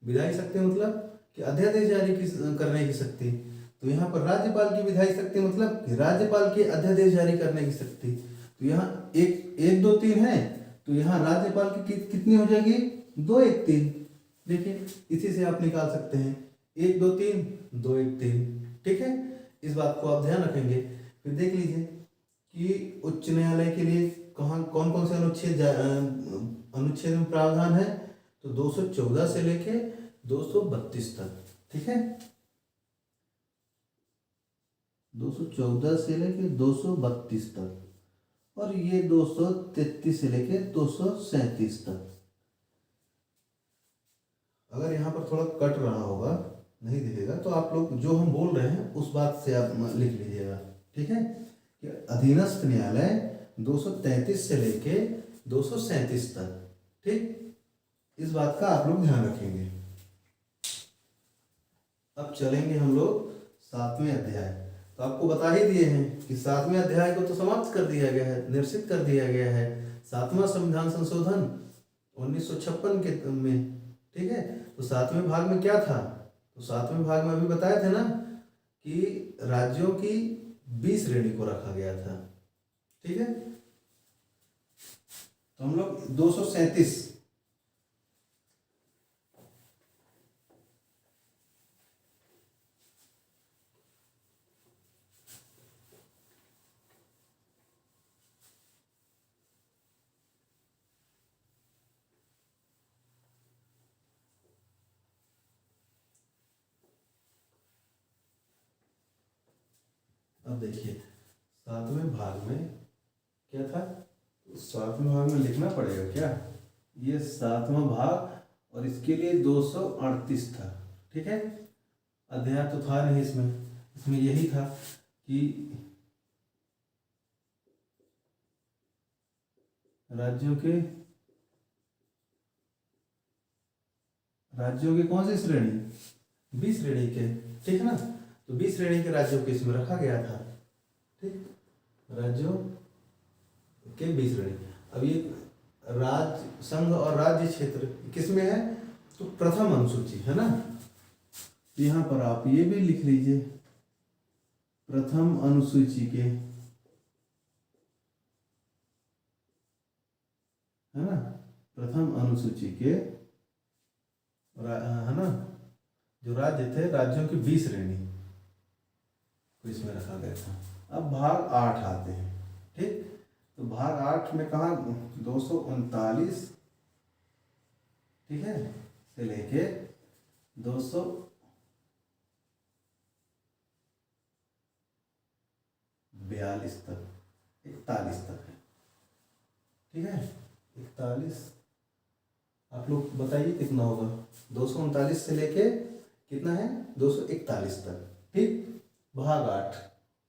विधायी शक्ति मतलब कि अध्यादेश जारी करने की शक्ति। तो यहाँ पर राज्यपाल की विधायी शक्ति मतलब कि राज्यपाल की अध्यादेश जारी करने की शक्ति। तो यहाँ एक एक दो तीन है, तो यहाँ राज्यपाल की कितनी हो जाएगी, 2 1 3। देखिए इसी से आप निकाल सकते हैं 1 2 3 2 1 3। ठीक है, इस बात को आप ध्यान रखेंगे। फिर देख लीजिए कि उच्च न्यायालय के लिए कहाँ कौन कौन से अनुच्छेद में प्रावधान है, तो 214 से लेके 232 तक। ठीक है, 214 से लेके 232 तक, और ये 233 से लेके 237 तक। अगर यहाँ पर थोड़ा कट रहा होगा, नहीं दिखेगा, तो आप लोग जो हम बोल रहे हैं उस बात से आप लिख लीजिएगा। ठीक है, कि अधीनस्थ न्यायालय 233 से लेके 237 तक। ठीक, इस बात का आप लोग ध्यान रखेंगे। अब चलेंगे हम लोग 7वें अध्याय। तो आपको बता ही दिए हैं कि 7वें अध्याय को तो समाप्त कर दिया गया है, निरसित कर दिया गया है 7वां संविधान संशोधन 1956 के में। ठीक है, तो 7वें भाग में क्या था, तो 7वें भाग में अभी बताया था ना कि राज्यों की 20 श्रेणी को रखा गया था। ठीक है, तो हम लोग 237 अब देखिए 7वें भाग में क्या था, 7वें भाग में लिखना पड़ेगा क्या, ये 7वां भाग और इसके लिए 238 था। ठीक है, अध्याय तो था नहीं इसमें, इसमें यही था कि राज्यों के कौन सी श्रेणी, 20 श्रेणी के। ठीक है ना, तो 20 श्रेणी के राज्यों को इसमें रखा गया था। ठीक, राज्यों के 20 श्रेणी। अब ये राज्य संघ और राज्य क्षेत्र किसमें है, तो प्रथम अनुसूची है ना, यहाँ पर आप ये भी लिख लीजिए प्रथम अनुसूची के, है ना, प्रथम अनुसूची के है ना, जो राज्य थे, राज्यों की 20 श्रेणी को इसमें रखा गया था। अब भाग 8 आते हैं। ठीक, तो भाग 8 में कहा 239, ठीक है, से लेके 242 तक, 41 तक है। ठीक है, 41, आप लोग बताइए कितना होगा, 239 से लेके कितना है, 241 तक। ठीक, भाग 8,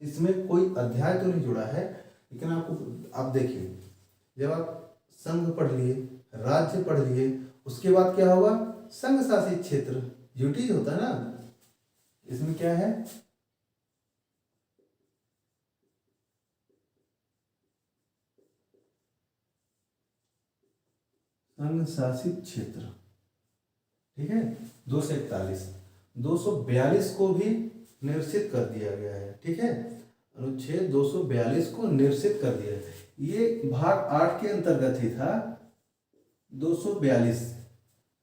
इसमें कोई अध्याय तो नहीं जुड़ा है, लेकिन आपको आप देखिए, जब आप संघ पढ़ लिए, राज्य पढ़ लिए, उसके बाद क्या होगा, संघ शासित क्षेत्र, यूटी होता है ना, इसमें क्या है, संघ शासित क्षेत्र। ठीक है, 241, 242 को भी निरसित कर दिया गया है। ठीक है, अनुच्छेद 242 को निरसित कर दिया है। ये भाग 8 के अंतर्गत ही था, 242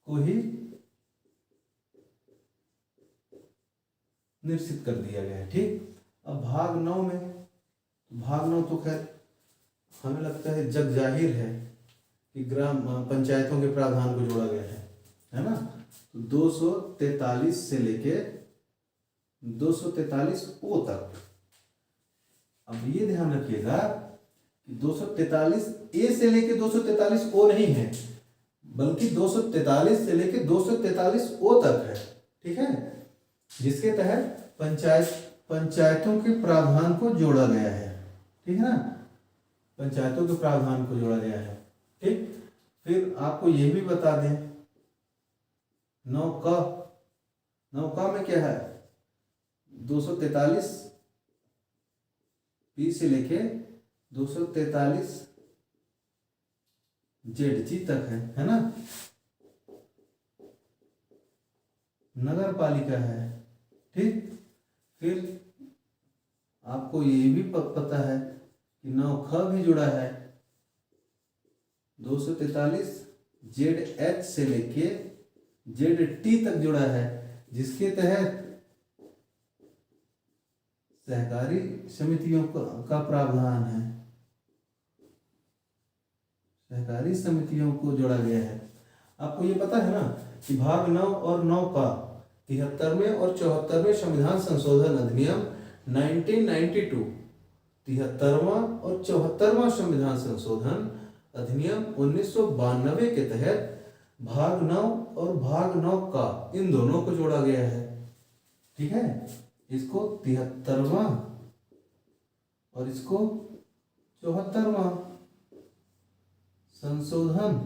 को ही निरसित कर दिया गया है। ठीक, अब भाग 9 में, भाग 9 तो खैर हमें लगता है जग जाहिर है कि ग्राम पंचायतों के प्रावधान को जोड़ा गया है ना, तो 243 से लेके 243 ओ तक। अब ये ध्यान रखिएगा कि 243 ए से लेके 243 ओ नहीं है, बल्कि 243 से लेके 243 ओ तक है। ठीक है, जिसके तहत पंचायतों के प्रावधान को जोड़ा गया है। ठीक है ना, पंचायतों के प्रावधान को जोड़ा गया है। ठीक, फिर आपको ये भी बता दें, 9 में क्या है, 243 पी से लेके 243 जेड जी तक है ना, नगर पालिका है। ठीक, फिर आपको ये भी पता है कि 9ख भी जुड़ा है। 243 ZH से लेके ZT तक जुड़ा है, जिसके तहत सहकारी समितियों का प्रावधान है। सहकारी समितियों को जोड़ा गया है। आपको ये पता है ना कि भाग 9 और 9 का 73वें और 74वें संविधान संशोधन अधिनियम 1992, 73वां और 74वां संविधान संशोधन अधिनियम 1992 के तहत भाग 9 और भाग 9 का इन दोनों को जोड़ा गया है। ठीक है, इसको 73वां और इसको 74वां संशोधन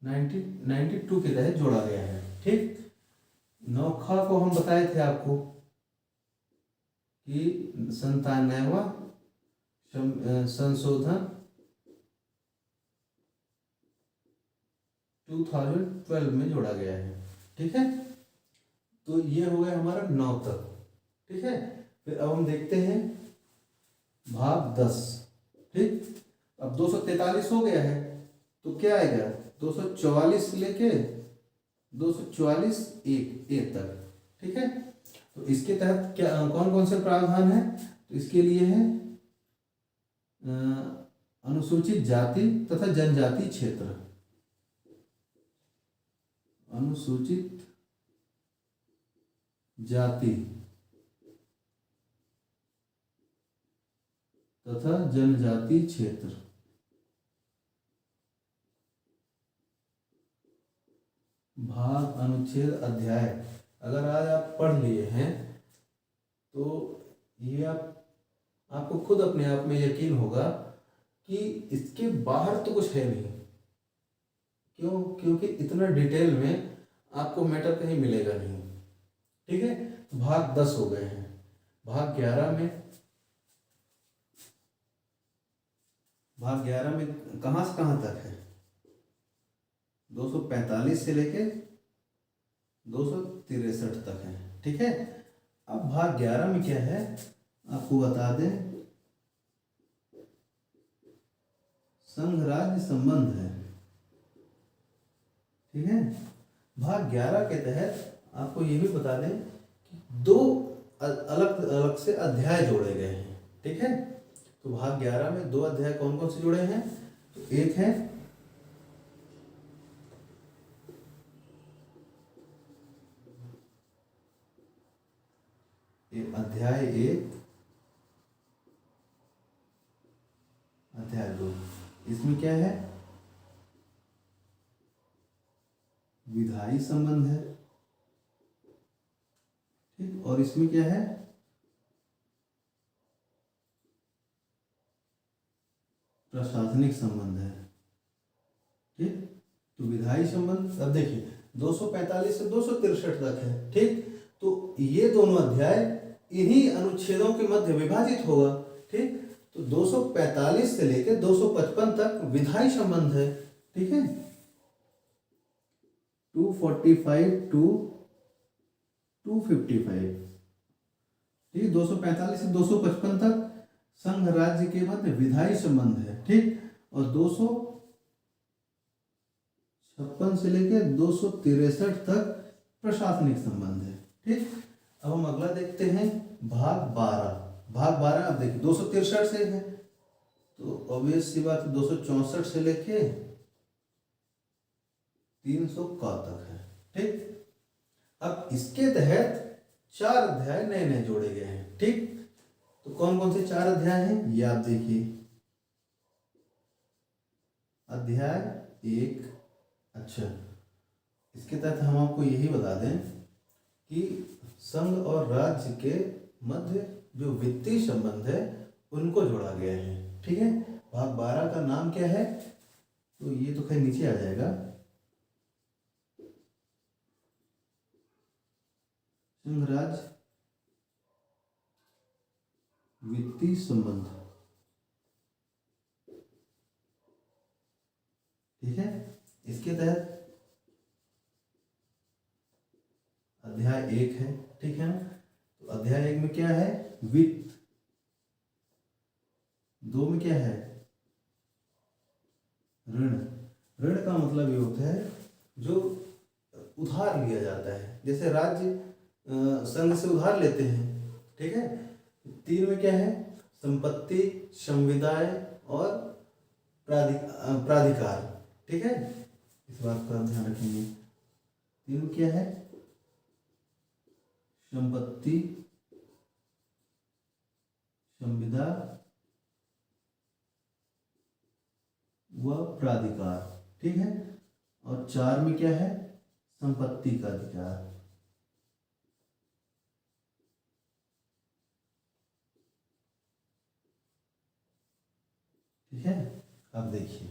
1992 के तहत जोड़ा गया है। ठीक, 9ख को हम बताए थे आपको कि 97वां संशोधन 2012 में जोड़ा गया है। ठीक है, तो ये हो गया हमारा 9 तक। ठीक है, फिर अब हम देखते हैं भाग 10। ठीक, अब 243 हो गया है तो क्या आएगा, 244 लेके 244 एक तक। ठीक है, तो इसके तहत क्या कौन कौन से प्रावधान है, तो इसके लिए है अनुसूचित जाति तथा जनजाति क्षेत्र, अनुसूचित जाति तथा जनजाति क्षेत्र। भाग अनुच्छेद अध्याय अगर आज आप पढ़ लिए हैं तो ये आपको खुद अपने आप में यकीन होगा कि इसके बाहर तो कुछ है नहीं। क्यों? क्योंकि इतना डिटेल में आपको मैटर कहीं मिलेगा नहीं। ठीक है, तो भाग 10 हो गए हैं। भाग 11 में कहाँ से कहाँ तक है, 245 से लेके 263 तक है। ठीक है, अब भाग 11 में क्या है आपको बता दें, संघ राज्य संबंध है। ठीक है, भाग 11 के तहत आपको ये भी बता दें कि 2 अलग अलग से अध्याय जोड़े गए हैं। ठीक है, तो भाग 11 में 2 अध्याय कौन कौन से जुड़े हैं, तो एक है अध्याय 1, अध्याय 2। इसमें क्या है, विधायी संबंध है। ठीक, और इसमें क्या है, प्रशासनिक संबंध है। ठीक, तो विधायी संबंध अब देखिए 245 से 263 तक है। ठीक, तो ये दोनों अध्याय इन्हीं अनुच्छेदों के मध्य विभाजित होगा। ठीक, तो 245 से लेकर 255 तक विधायी संबंध है। ठीक है, 245 to 255। ठीक, 245 से 255 तक संघ राज्य के मध्य विधायी संबंध है। ठीक, और 256 से लेकर 263 तक प्रशासनिक संबंध है। ठीक, अब हम अगला देखते हैं भाग 12। भाग 12 अब देखिए 263 से है तो ऑब्वियस सी बात 264 से लेके 300 का तक है। ठीक, अब इसके तहत 4 अध्याय नए नए जोड़े गए हैं। ठीक, तो कौन कौन से 4 अध्याय हैं ये आप देखिए। अध्याय 1, अच्छा इसके तहत हम आपको यही बता दें कि संघ और राज्य के मध्य जो वित्तीय संबंध है उनको जोड़ा गया है। ठीक है, भाग 12 का नाम क्या है, तो ये तो खैर नीचे आ जाएगा, संघ राज्य वित्तीय संबंध। ठीक है, इसके तहत अध्याय 1 है। ठीक है ना, तो क्या है? वित्त। 2 में क्या है? ऋण। ऋण का मतलब ये होता है जो उधार लिया जाता है, जैसे राज्य संघ से उधार लेते हैं, ठीक है। 3 में क्या है? संपत्ति, संविदाएं और प्राधिकार, ठीक है। इस बात का ध्यान रखेंगे। 3 में क्या है? संपत्ति, संविदा व प्राधिकार, ठीक है। और 4 में क्या है? संपत्ति का अधिकार। ठीक है। अब देखिए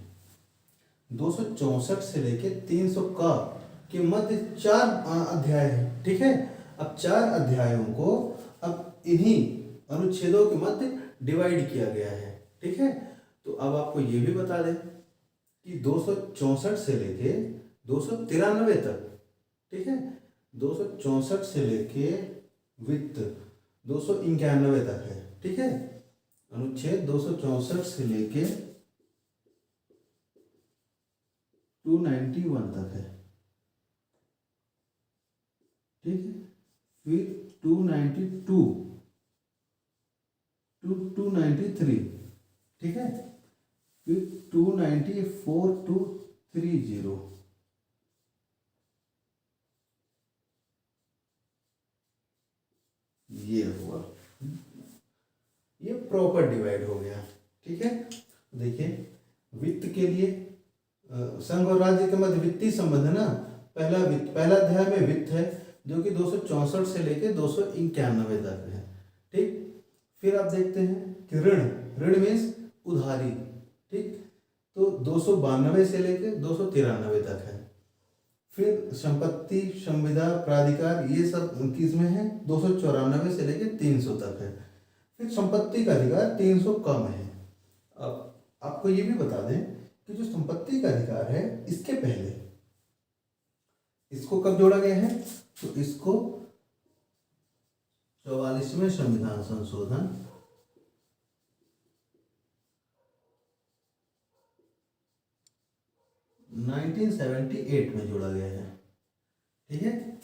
264 से लेके 300 का के मध्य 4 अध्याय है, ठीक है। अब 4 अध्यायों को अब इन्हीं अनुच्छेदों के मध्य डिवाइड किया गया है, ठीक है। तो अब आपको ये भी बता दें कि 264 से लेके 293 तक, ठीक है, 264 से लेके वित्त 291 तक है, ठीक है। अनुच्छेद 264 से लेके 291 तक है, ठीक है। फिर 292 टू 293, ठीक है। फिर 294 टू 30, ये हुआ, ये प्रॉपर डिवाइड हो गया, ठीक है। देखिए वित्त के लिए संघ और राज्य के मध्य वित्तीय संबंध है ना। पहला अध्याय में वित्त है जो कि 264 से लेके 291 तक है, ठीक। फिर आप देखते हैं कि ऋण मीन्स उधारी, ठीक, तो 292 से लेके 293 तक है। फिर संपत्ति, संविदा, प्राधिकार, ये सब किसमें है? 294 से लेके 300 तक है। फिर संपत्ति का अधिकार 300 कम है। अब आपको ये भी बता दें कि जो संपत्ति का अधिकार है इसके पहले इसको कब जोड़ा गया है? तो इसको 44वें संविधान संशोधन 1978 में जोड़ा गया है, ठीक है।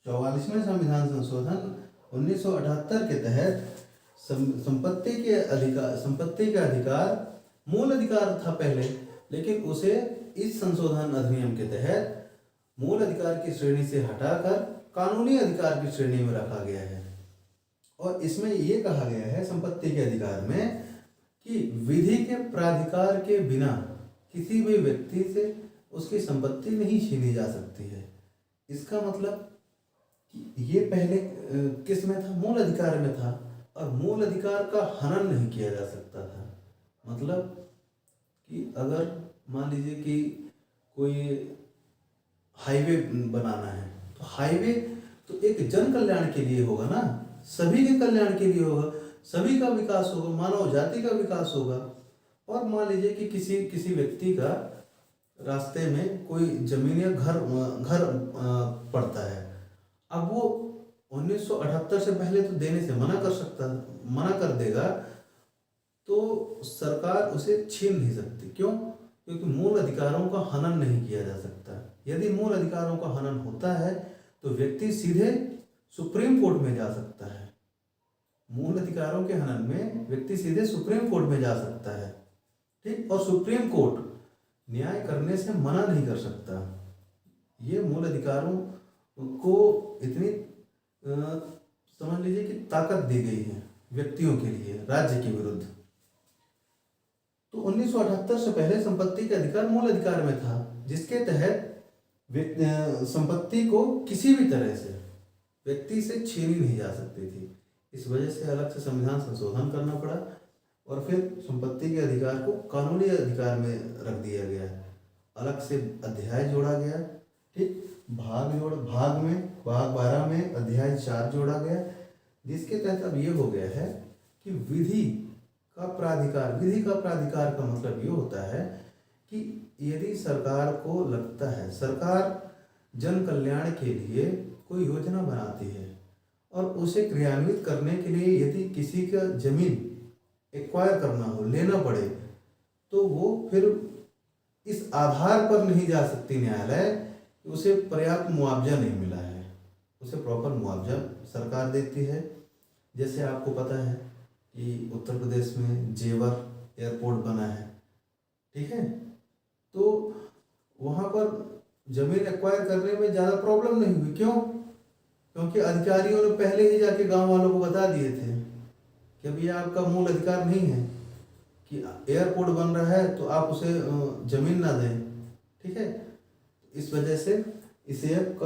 44वें संविधान संशोधन 1978 के तहत संपत्ति का अधिकार मूल अधिकार था पहले, लेकिन उसे इस संशोधन अधिनियम के तहत मूल अधिकार की श्रेणी से हटाकर कानूनी अधिकार की श्रेणी में रखा गया है। और इसमें यह कहा गया है संपत्ति के अधिकार में कि विधि के प्राधिकार के बिना किसी भी व्यक्ति से उसकी संपत्ति नहीं छीनी जा सकती है। इसका मतलब कि ये पहले किस में था? मूल अधिकार में था, और मूल अधिकार का हनन नहीं किया जा सकता था। मतलब कि अगर मान लीजिए कि कोई हाईवे बनाना है, तो हाईवे तो एक जन कल्याण के लिए होगा ना, सभी के कल्याण के लिए होगा, सभी का विकास होगा, मानव जाति का विकास होगा। और मान लीजिए कि किसी व्यक्ति का रास्ते में कोई जमीन या घर पड़ता है, अब वो 1978 से पहले तो देने से मना कर देगा, तो सरकार उसे छीन नहीं सकती। क्यों? क्योंकि मूल अधिकारों का हनन नहीं किया जा सकता। यदि मूल अधिकारों का हनन होता है तो व्यक्ति सीधे सुप्रीम कोर्ट में जा सकता है। मूल अधिकारों के हनन में व्यक्ति सीधे सुप्रीम कोर्ट में जा सकता है, ठीक। और सुप्रीम कोर्ट न्याय करने से मना नहीं कर सकता। ये मूल अधिकारों को इतनी समझ लीजिए कि ताकत दी गई है व्यक्तियों के लिए राज्य के विरुद्ध। तो 1978 से पहले संपत्ति का अधिकार मूल अधिकार में था, जिसके तहत संपत्ति को किसी भी तरह से व्यक्ति से छीनी नहीं जा सकती थी। इस वजह से अलग से संविधान संशोधन करना पड़ा, और फिर संपत्ति के अधिकार को कानूनी अधिकार में रख दिया गया, अलग से अध्याय जोड़ा गया, ठीक। भाग 12 में अध्याय 4 जोड़ा गया, जिसके तहत अब ये हो गया है कि विधि का प्राधिकार का मतलब ये होता है कि यदि सरकार को लगता है, सरकार जन कल्याण के लिए कोई योजना बनाती है और उसे क्रियान्वित करने के लिए यदि किसी का जमीन एक्वायर करना हो, लेना पड़े, तो वो फिर इस आधार पर नहीं जा सकती न्यायालय कि उसे पर्याप्त मुआवजा नहीं मिला है। उसे प्रॉपर मुआवजा सरकार देती है। जैसे आपको पता है कि उत्तर प्रदेश में जेवर एयरपोर्ट बना है, ठीक है, तो वहाँ पर जमीन एक्वायर करने में ज़्यादा प्रॉब्लम नहीं हुई। क्यों? क्योंकि अधिकारियों ने पहले ही जाके गांव वालों को बता दिए थे कि अभी आपका मूल अधिकार नहीं है कि एयरपोर्ट बन रहा है तो आप उसे जमीन ना दें, ठीक है। इस वजह से इसे अब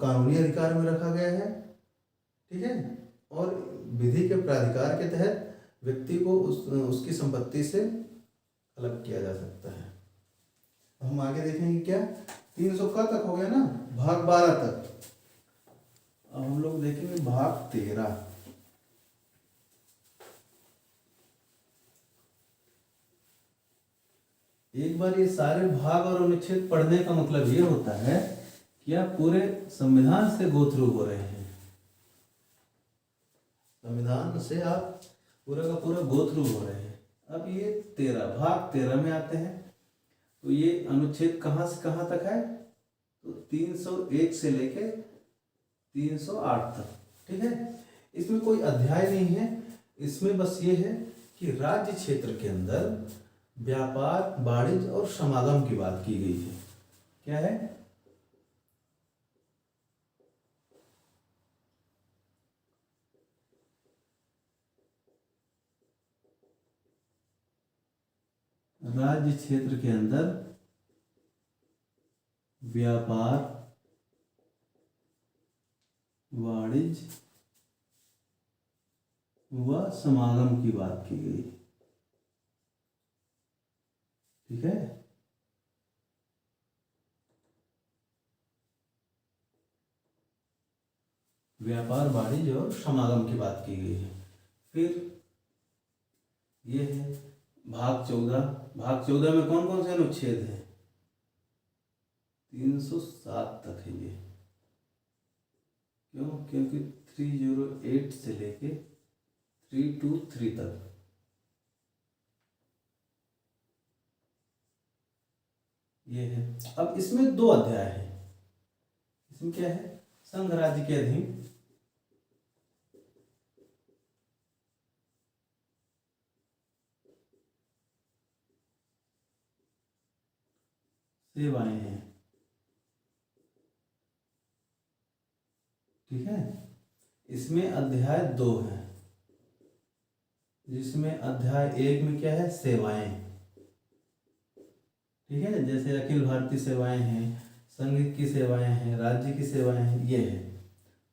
कानूनी अधिकार में रखा गया है, ठीक है, और विधि के प्राधिकार के तहत व्यक्ति को उसकी संपत्ति से अलग किया जा सकता है। हम आगे देखेंगे क्या 300 का तक हो गया ना, भाग 12 तक। अब हम लोग देखेंगे भाग 13। एक बार ये सारे भाग और अनुच्छेद पढ़ने का मतलब ये होता है कि आप पूरे संविधान से गो थ्रू हो रहे हैं। संविधान से आप पूरा का पूरा गो थ्रू हो रहे हैं। अब ये 13 भाग 13 में आते हैं, तो ये अनुच्छेद कहाँ से कहाँ तक है? तो 301 से लेके 308 तक, ठीक है। इसमें कोई अध्याय नहीं है, इसमें बस ये है कि राज्य क्षेत्र के अंदर व्यापार, वाणिज्य और समागम की बात की गई है। क्या है? राज्य क्षेत्र के अंदर व्यापार, वाणिज्य व समागम की बात की गई, ठीक है। व्यापार, वाणिज्य और समागम की बात की गई है। फिर ये है भाग 14। भाग 14 में कौन कौन से अनुच्छेद हैं? 307 तक है ये। क्यों? क्योंकि 308 से लेके 323 तक ये है। अब इसमें 2 अध्याय है। इसमें क्या है? संघ राज्य के अधीन सेवाएं हैं, ठीक है। इसमें अध्याय 2 है, जिसमें अध्याय 1 में क्या है? सेवाएं, ठीक है। जैसे अखिल भारतीय सेवाएं हैं, संघ की सेवाएं हैं, राज्य की सेवाएं हैं, ये है।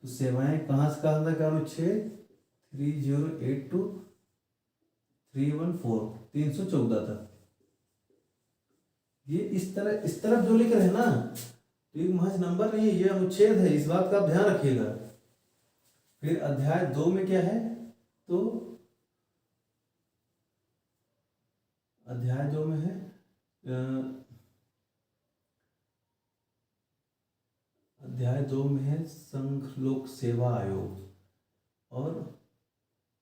तो सेवाएं कहाँ से कहाँ तक? अनुच्छेद 3082 314 314 तक। ये इस तरफ जो लिख रहे हैं ना, तो ये महज नंबर नहीं है, ये अनुच्छेद है, इस बात का आप ध्यान रखिएगा। फिर अध्याय 2 में क्या है? तो अध्याय 2 में है अध्याय 2 में है संघ लोक सेवा आयोग और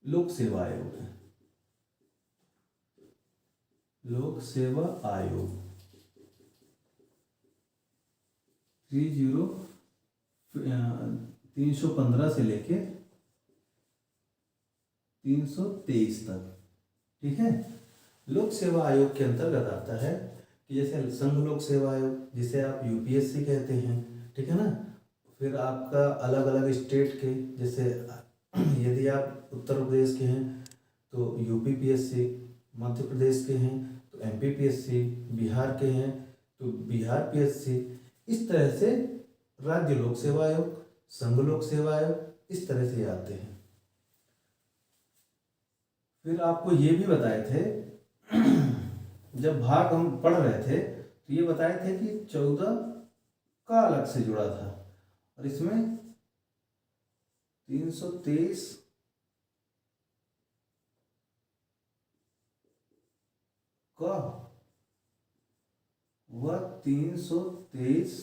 लोक सेवा आयोग है। लोक सेवा आयोग 315 से लेके 323 तक, ठीक है। लोक सेवा आयोग के अंतर्गत आता है कि जैसे संघ लोक सेवा आयोग, जिसे आप यूपीएससी कहते हैं, ठीक है ना। फिर आपका अलग अलग स्टेट के, जैसे यदि आप उत्तर प्रदेश के हैं तो यूपीपीएससी, मध्य प्रदेश के हैं तो एमपीपीएससी, बिहार के हैं तो बिहार पीएससी। इस तरह से राज्य लोक सेवा आयोग, संघ लोक सेवा आयोग, इस तरह से आते हैं। फिर आपको ये भी बताए थे जब भाग हम पढ़ रहे थे तो ये बताए थे कि 14 का अलग से जुड़ा था, और इसमें 323 का व 323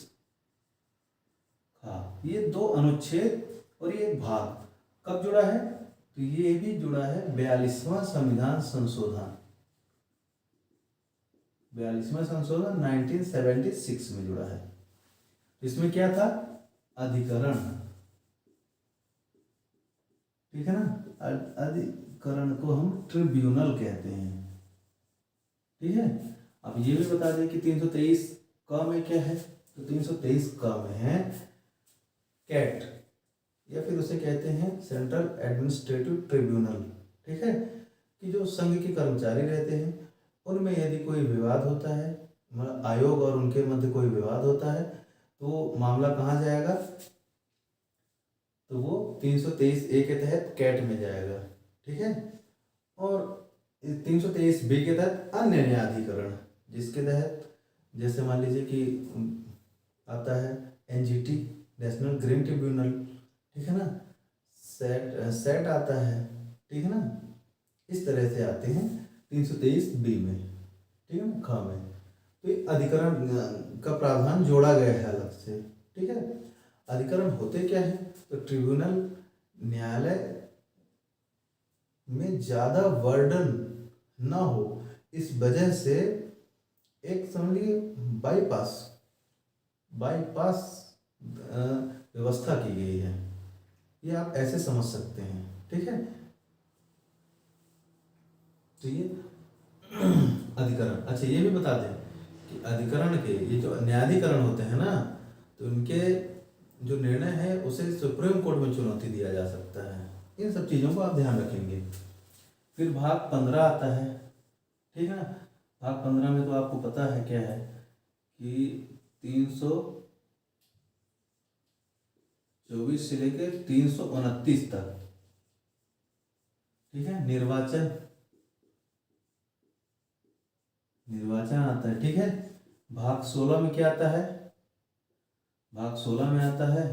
का, ये 2 अनुच्छेद और ये एक भाग कब जुड़ा है, तो ये भी जुड़ा है 42वां संविधान संशोधन, 42वां संशोधन 1976 में जुड़ा है। इसमें क्या था, अधिकरण, ठीक है ना, अधिकरण को हम ट्रिब्यूनल कहते हैं, ठीक है। अब ये भी बता दें कि 323 क में क्या है, तो 323 क में है कैट, या फिर उसे कहते हैं सेंट्रल एडमिनिस्ट्रेटिव ट्रिब्यूनल, ठीक है, कि जो संघ के कर्मचारी रहते हैं उनमें यदि कोई विवाद होता है, मतलब आयोग और उनके मध्य कोई विवाद होता है, तो मामला कहाँ जाएगा, तो वो 323A के तहत कैट में जाएगा, ठीक है। और 323B के तहत अन्य न्यायाधिकरण, जिसके तहत जैसे मान लीजिए कि आता है NGT, नेशनल ग्रीन ट्रिब्यूनल, ठीक है ना, सेट आता है, ठीक है ना, इस तरह से आते हैं 323B में, ठीक है ना, ख में। तो ये अधिकरण का प्रावधान जोड़ा गया है अलग से, ठीक है। अधिकरण होते क्या है, तो ट्रिब्यूनल न्यायालय में ज़्यादा वर्डन ना हो इस वजह से एक समझिए बाईपास व्यवस्था की गई है, ये आप ऐसे समझ सकते हैं, ठीक है। तो ये अधिकरण, अच्छा ये भी बता दें कि अधिकरण के ये जो न्यायाधिकरण होते हैं ना, तो उनके जो निर्णय है उसे सुप्रीम कोर्ट में चुनौती दिया जा सकता है, इन सब चीज़ों को आप ध्यान रखेंगे। फिर भाग 15 आता है, ठीक है ना। भाग 15 में तो आपको पता है क्या है कि 324 से लेकर 329 तक, ठीक है, निर्वाचन आता है, ठीक है। भाग 16 में क्या आता है, भाग 16 में आता है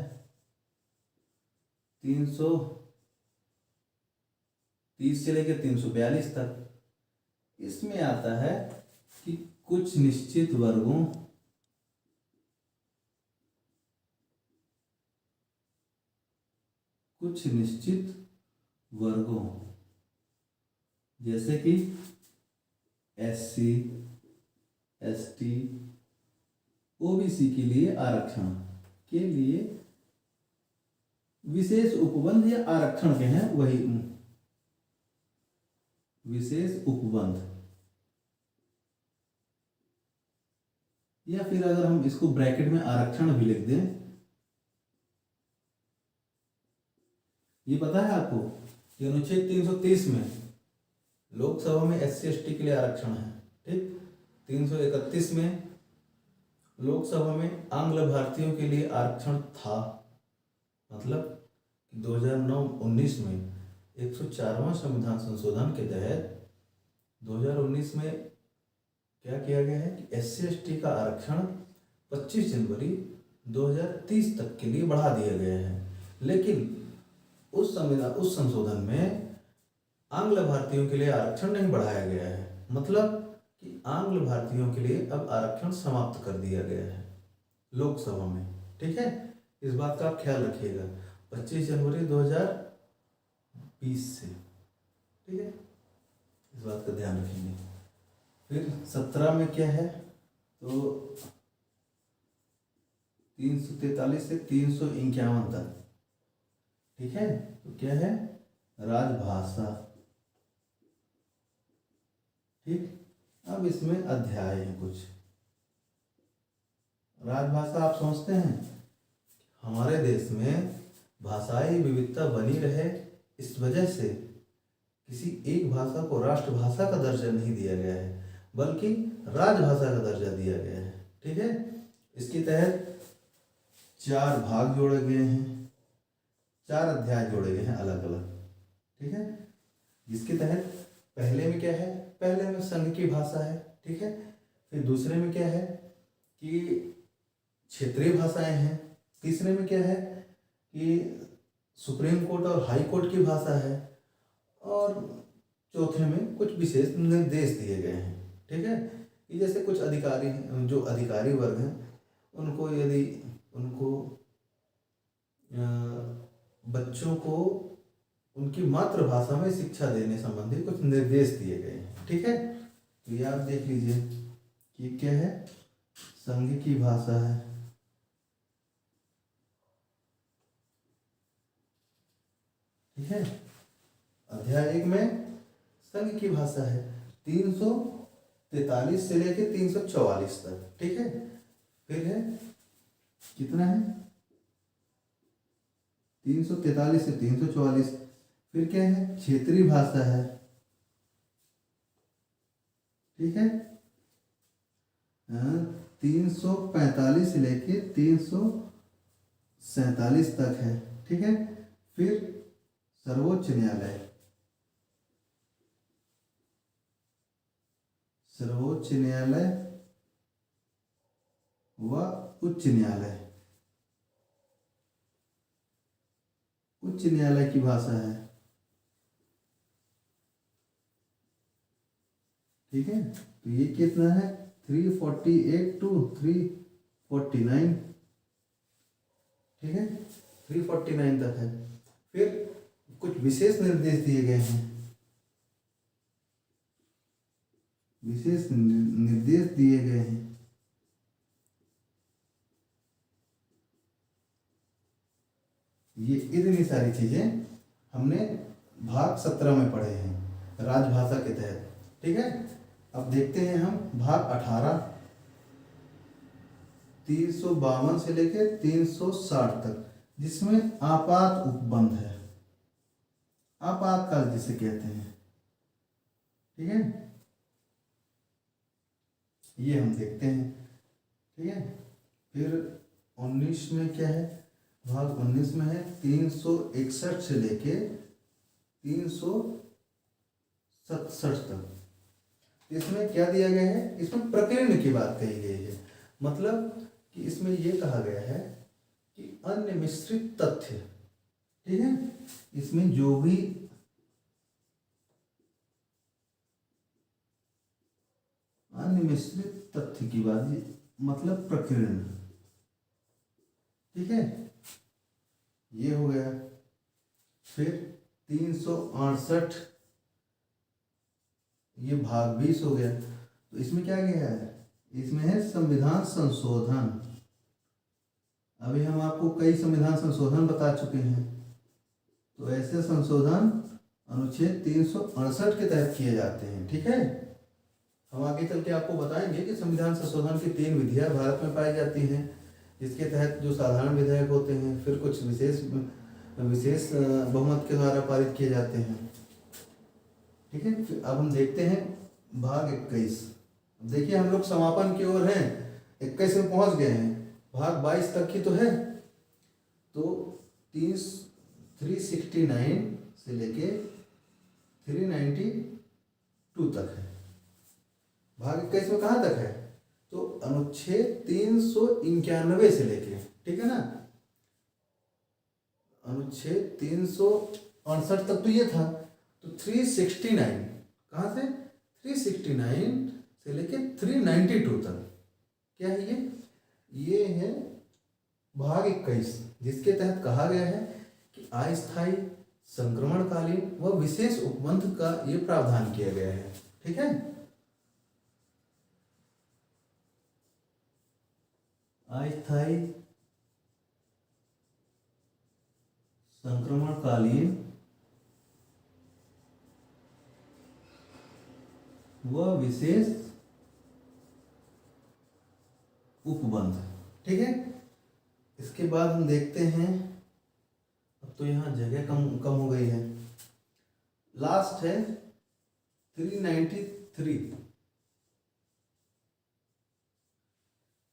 330 से लेकर 342 तक। इसमें आता है कि कुछ निश्चित वर्गों जैसे कि SC ST OBC के लिए आरक्षण के लिए विशेष उपबंध या आरक्षण के हैं, वही विशेष उपबंध, या फिर अगर हम इसको ब्रैकेट में आरक्षण भी लिख दें, ये पता है आपको कि अनुच्छेद 330 में लोकसभा में SC ST के लिए आरक्षण है, ठीक। 331 में लोकसभा में आंग्ल भारतीयों के लिए आरक्षण था, मतलब 2009-19 में 104वां संविधान संशोधन के तहत 2019 में क्या किया गया है कि SC ST का आरक्षण 25 जनवरी 2030 तक के लिए बढ़ा दिया गया है। लेकिन उस संशोधन में आंग्ल भारतीयों के लिए आरक्षण नहीं बढ़ाया गया है, मतलब कि आंग्ल भारतीयों के लिए अब आरक्षण समाप्त कर दिया गया है लोकसभा में, ठीक है। इस बात का आप ख्याल रखिएगा 25 जनवरी 2020 से, ठीक है, इस बात का ध्यान रखेंगे। फिर 17 में क्या है, तो 343 से 351 तक, ठीक है, तो क्या है, राजभाषा, ठीक। अब इसमें अध्याय है कुछ। राजभाषा आप समझते हैं, हमारे देश में भाषाई विविधता बनी रहे, इस वजह से किसी एक भाषा को राष्ट्रभाषा का दर्जा नहीं दिया गया है, बल्कि राजभाषा का दर्जा दिया गया है, ठीक है। इसके तहत 4 भाग जोड़े गए हैं, 4 अध्याय जोड़े गए हैं अलग अलग, ठीक है। जिसके तहत पहले में क्या है, पहले में संघ की भाषा है, ठीक है। फिर दूसरे में क्या है कि क्षेत्रीय भाषाएं हैं, तीसरे में क्या है कि सुप्रीम कोर्ट और हाई कोर्ट की भाषा है, और चौथे में कुछ विशेष निर्देश दिए गए हैं, ठीक है। कि जैसे कुछ अधिकारी जो अधिकारी वर्ग हैं उनको यदि उनको बच्चों को उनकी मातृभाषा में शिक्षा देने संबंधी कुछ निर्देश दिए गए हैं। ठीक है, तो ये आप देख लीजिए कि क्या है, संघ की भाषा है। ठीक है, अध्याय 1 में संघ की भाषा है 343 से लेके 344 तक। ठीक है, फिर है कितना है 343 से 344। फिर क्या है, क्षेत्रीय भाषा है। ठीक है, 345 से लेके 347 तक है। ठीक है, फिर सर्वोच्च न्यायालय, सर्वोच्च न्यायालय व उच्च न्यायालय, उच्च न्यायालय की भाषा है। ठीक है, तो ये कितना है 348 टू 349। ठीक है, 349 तक है। फिर कुछ विशेष निर्देश दिए गए हैं, विशेष निर्देश दिए गए हैं। ये इतनी सारी चीजें हमने भाग 17 में पढ़े हैं राजभाषा के तहत। ठीक है, अब देखते हैं हम भाग 18 352 से लेके 360 तक, जिसमें आपात उपबंध है, आपातकाल जिसे कहते हैं। ठीक है, ये हम देखते हैं। ठीक है, फिर 19 में क्या है, भाग 19 में है 361 से लेके 367 तक। इसमें क्या दिया गया है, इसमें प्रकीर्ण की बात कही गई है। मतलब कि इसमें यह कहा गया है कि अन्य मिश्रित तथ्य, ठीक है, इसमें जो भी अन्य मिश्रित तथ्य की बात, मतलब प्रकीर्ण। ठीक है, ये हो गया। फिर 368, ये भाग 20 हो गया। तो इसमें क्या गया है, इसमें है संविधान संशोधन। अभी हम आपको कई संविधान संशोधन बता चुके हैं। तो ऐसे संशोधन अनुच्छेद 368 के तहत किए जाते हैं। ठीक है, हम आगे चल के आपको बताएंगे कि संविधान संशोधन की 3 विधियां भारत में पाई जाती हैं, जिसके तहत जो साधारण विधेयक होते हैं, फिर कुछ विशेष बहुमत के द्वारा पारित किए जाते हैं। ठीक है, फिर अब हम देखते हैं भाग 21। देखिए हम लोग समापन की ओर हैं, 21 में पहुंच गए हैं, भाग 22 तक की तो है। तो 369 से लेके 392 तक है। भाग 21 में कहाँ तक है, तो अनुच्छेद 391 से लेके, ठीक है ना, अनुच्छेद 368 तक तो ये था। तो 369 कहाँ से, 369 से लेके 392 तक क्या है ये है भाग 21, जिसके तहत कहा गया है कि अस्थायी, संक्रमणकालीन व विशेष उपबंध का ये प्रावधान किया गया है। ठीक है, अस्थायी, संक्रमणकालीन व विशेष उपबंध। ठीक है, इसके बाद हम देखते हैं, अब तो यहाँ जगह कम हो गई है। लास्ट है 393,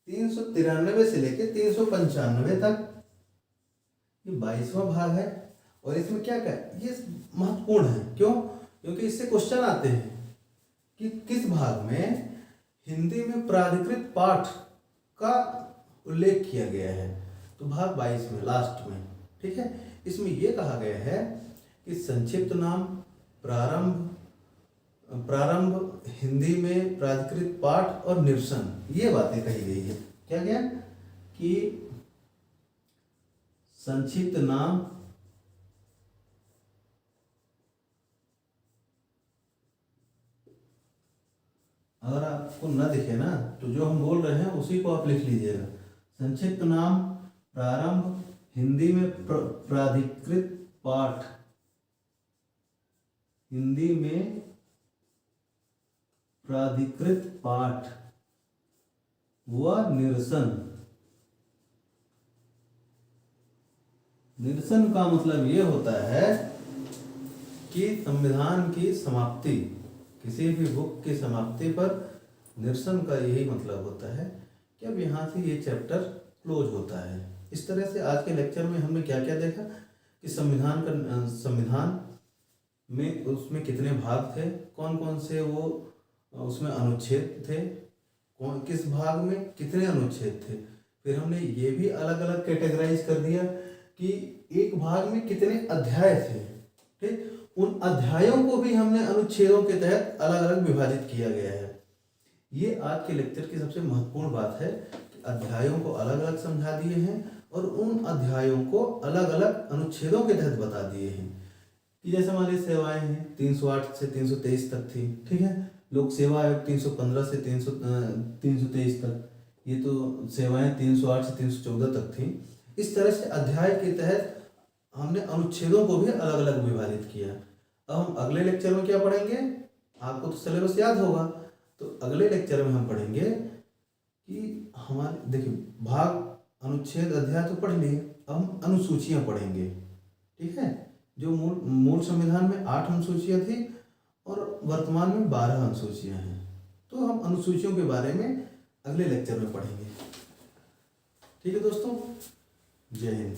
393 से लेके 395 तक, ये 22वां भाग है। और इसमें क्या ये महत्वपूर्ण है, क्यों, क्योंकि इससे क्वेश्चन आते हैं कि किस भाग में हिंदी में प्राधिकृत पाठ का उल्लेख किया गया है। तो भाग 22 में, लास्ट में। ठीक है, इसमें यह कहा गया है कि संक्षिप्त नाम, प्रारंभ हिंदी में प्राधिकृत पाठ और निरसन, ये बातें कही गई है। क्या कि संक्षिप्त नाम, अगर आपको न दिखे ना तो जो हम बोल रहे हैं उसी को आप लिख लीजिएगा। संक्षिप्त नाम प्रारंभ, हिंदी में प्राधिकृत पाठ, हिंदी में प्राधिकृत पाठ व निरसन। निरसन का मतलब ये होता है कि संविधान की समाप्ति, किसी भी बुक की समाप्ति पर निरसन का यही मतलब होता है कि अब यहाँ से ये चैप्टर क्लोज होता है। इस तरह से आज के लेक्चर में हमने क्या क्या देखा कि संविधान में उसमें कितने भाग थे, कौन कौन से वो उसमें अनुच्छेद थे, कौन किस भाग में कितने अनुच्छेद थे। फिर हमने ये भी अलग अलग कैटेगराइज कर दिया कि एक भाग में कितने अध्याय थे। ठीक, उन अध्यायों को भी हमने अनुच्छेदों के तहत अलग अलग विभाजित किया गया है। ये आज के लेक्चर की सबसे महत्वपूर्ण बात है कि अध्यायों को अलग अलग समझा दिए हैं और उन अध्यायों को अलग अलग अनुच्छेदों के तहत बता दिए हैं। कि जैसे हमारी सेवाएं हैं 308 से 323 तक थी, ठीक है। लोक सेवा आयोग 315 से 323 तक, ये तो सेवाएं 308 से 314 तक थी। इस तरह से अध्याय के तहत हमने अनुच्छेदों को भी अलग अलग विभाजित किया। अब हम अगले लेक्चर में क्या पढ़ेंगे, आपको तो सिलेबस याद होगा, तो अगले लेक्चर में हम पढ़ेंगे कि हमारे देखिए भाग, अनुच्छेद, अध्याय तो पढ़ लिए, अब हम अनुसूचियां पढ़ेंगे। ठीक है, जो मूल संविधान में 8 अनुसूचियां थी और वर्तमान में 12 अनुसूचियां हैं। तो हम अनुसूचियों के बारे में अगले लेक्चर में पढ़ेंगे। ठीक है दोस्तों, जय हिंद।